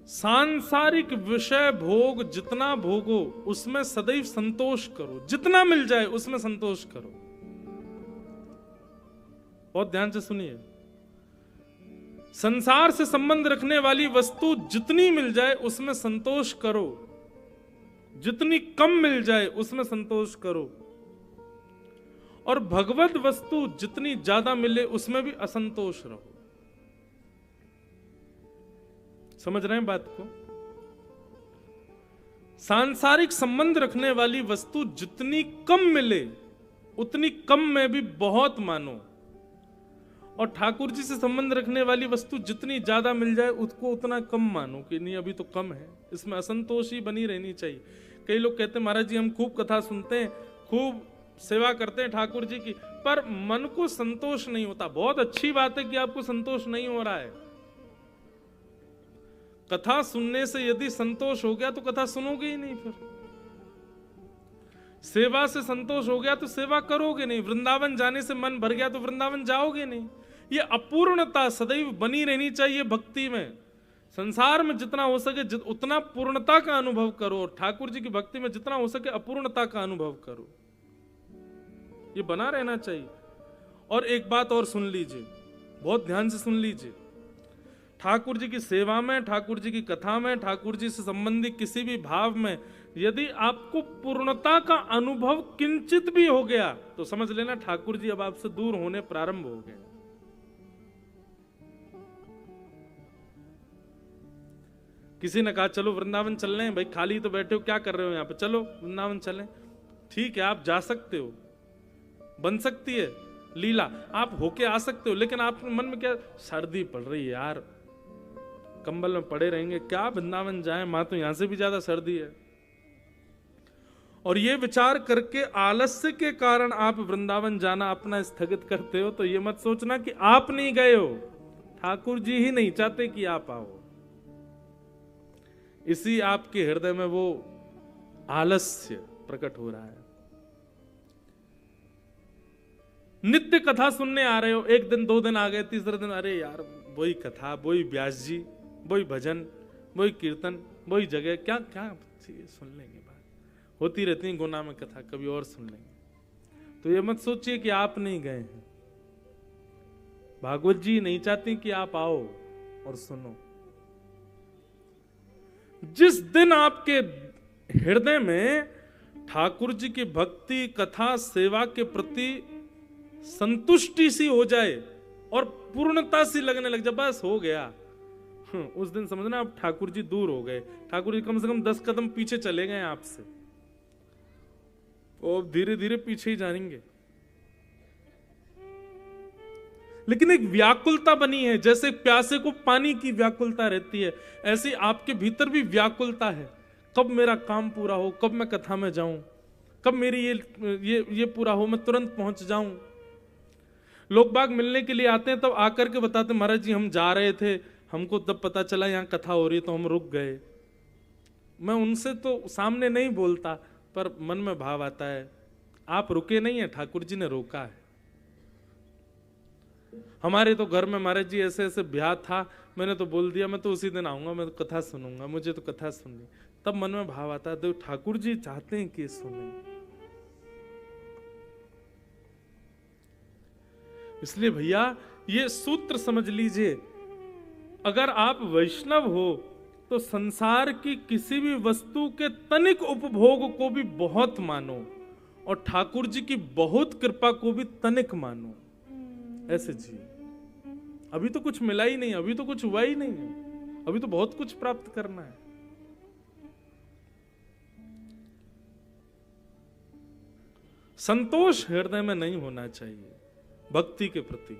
सांसारिक विषय भोग जितना भोगो उसमें सदैव संतोष करो, जितना मिल जाए उसमें संतोष करो। बहुत ध्यान से सुनिए, संसार से संबंध रखने वाली वस्तु जितनी मिल जाए उसमें संतोष करो, जितनी कम मिल जाए उसमें संतोष करो, और भगवत वस्तु जितनी ज्यादा मिले उसमें भी असंतोष रहो। समझ रहे हैं बात को? सांसारिक संबंध रखने वाली वस्तु जितनी कम मिले उतनी कम में भी बहुत मानो, और ठाकुर जी से संबंध रखने वाली वस्तु जितनी ज्यादा मिल जाए उसको उतना कम मानो कि नहीं अभी तो कम है, इसमें असंतोष ही बनी रहनी चाहिए। कई लोग कहते हैं महाराज जी हम खूब कथा सुनते हैं, खूब सेवा करते हैं ठाकुर जी की, पर मन को संतोष नहीं होता। बहुत अच्छी बात है कि आपको संतोष नहीं हो रहा है। कथा सुनने से यदि संतोष हो गया तो कथा सुनोगे ही नहीं, फिर सेवा से संतोष हो गया तो सेवा करोगे नहीं, वृंदावन जाने से मन भर गया तो वृंदावन जाओगे नहीं। ये अपूर्णता सदैव बनी रहनी चाहिए भक्ति में। संसार में जितना हो सके उतना पूर्णता का अनुभव करो, और ठाकुर जी की भक्ति में जितना हो सके अपूर्णता का अनुभव करो, ये बना रहना चाहिए। और एक बात और सुन लीजिए, बहुत ध्यान से सुन लीजिए, ठाकुर जी की सेवा में, ठाकुर जी की कथा में, ठाकुर जी से संबंधित किसी भी भाव में यदि आपको पूर्णता का अनुभव किंचित भी हो गया तो समझ लेना ठाकुर जी अब आपसे दूर होने प्रारंभ हो गए। किसी ने कहा चलो वृंदावन चल रहे हैं, भाई खाली तो बैठे हो, क्या कर रहे हो यहाँ पे, चलो वृंदावन चलें। ठीक है, आप जा सकते हो, बन सकती है लीला, आप होके आ सकते हो, लेकिन आप मन में क्या, सर्दी पड़ रही है यार, कंबल में पड़े रहेंगे, क्या वृंदावन जाएं, मां तो यहां से भी ज्यादा सर्दी है। और ये विचार करके आलस्य के कारण आप वृंदावन जाना अपना स्थगित करते हो, तो ये मत सोचना कि आप नहीं गए हो, ठाकुर जी ही नहीं चाहते कि आप आओ। इसी आपके हृदय में वो आलस्य प्रकट हो रहा है। नित्य कथा सुनने आ रहे हो, एक दिन 2 दिन आ गए, तीसरे दिन अरे यार वही कथा, वही व्यास जी, वही भजन, वही कीर्तन, वही जगह, क्या क्या सुन लेंगे, बात होती रहती है गुना में कथा, कभी और सुन लेंगे। तो ये मत सोचिए कि आप नहीं गए हैं, भागवत जी नहीं चाहती कि आप आओ और सुनो। जिस दिन आपके हृदय में ठाकुर जी की भक्ति, कथा, सेवा के प्रति संतुष्टि सी हो जाए और पूर्णता सी लगने लग जाए, बस हो गया, उस दिन समझना अब ठाकुर जी दूर हो गए, ठाकुर जी कम से कम 10 कदम पीछे चले गए आपसे, और धीरे धीरे पीछे ही जाएंगे। लेकिन एक व्याकुलता बनी है, जैसे प्यासे को पानी की व्याकुलता रहती है, ऐसी आपके भीतर भी व्याकुलता है, कब मेरा काम पूरा हो, कब मैं कथा में जाऊं, कब मेरी ये पूरा हो, मैं तुरंत पहुंच जाऊं। लोग बाग मिलने के लिए आते हैं, तब आकर के बताते महाराज जी हम जा रहे थे, हमको तब पता चला यहाँ कथा हो रही है तो हम रुक गए। मैं उनसे तो सामने नहीं बोलता, पर मन में भाव आता है आप रुके नहीं है, ठाकुर जी ने रोका है। हमारे तो घर में महाराज जी ऐसे ऐसे ब्याह था, मैंने तो बोल दिया मैं तो उसी दिन आऊंगा, मैं तो कथा सुनूंगा, मुझे तो कथा सुननी। तब मन में भाव आता है ठाकुर जी चाहते हैं कि सुने। इसलिए भैया ये सूत्र समझ लीजिए, अगर आप वैष्णव हो तो संसार की किसी भी वस्तु के तनिक उपभोग को भी बहुत मानो, और ठाकुर जी की बहुत कृपा को भी तनिक मानो, ऐसे जी। अभी तो कुछ मिला ही नहीं, अभी तो कुछ हुआ ही नहीं है, अभी तो बहुत कुछ प्राप्त करना है। संतोष हृदय में नहीं होना चाहिए भक्ति के प्रति।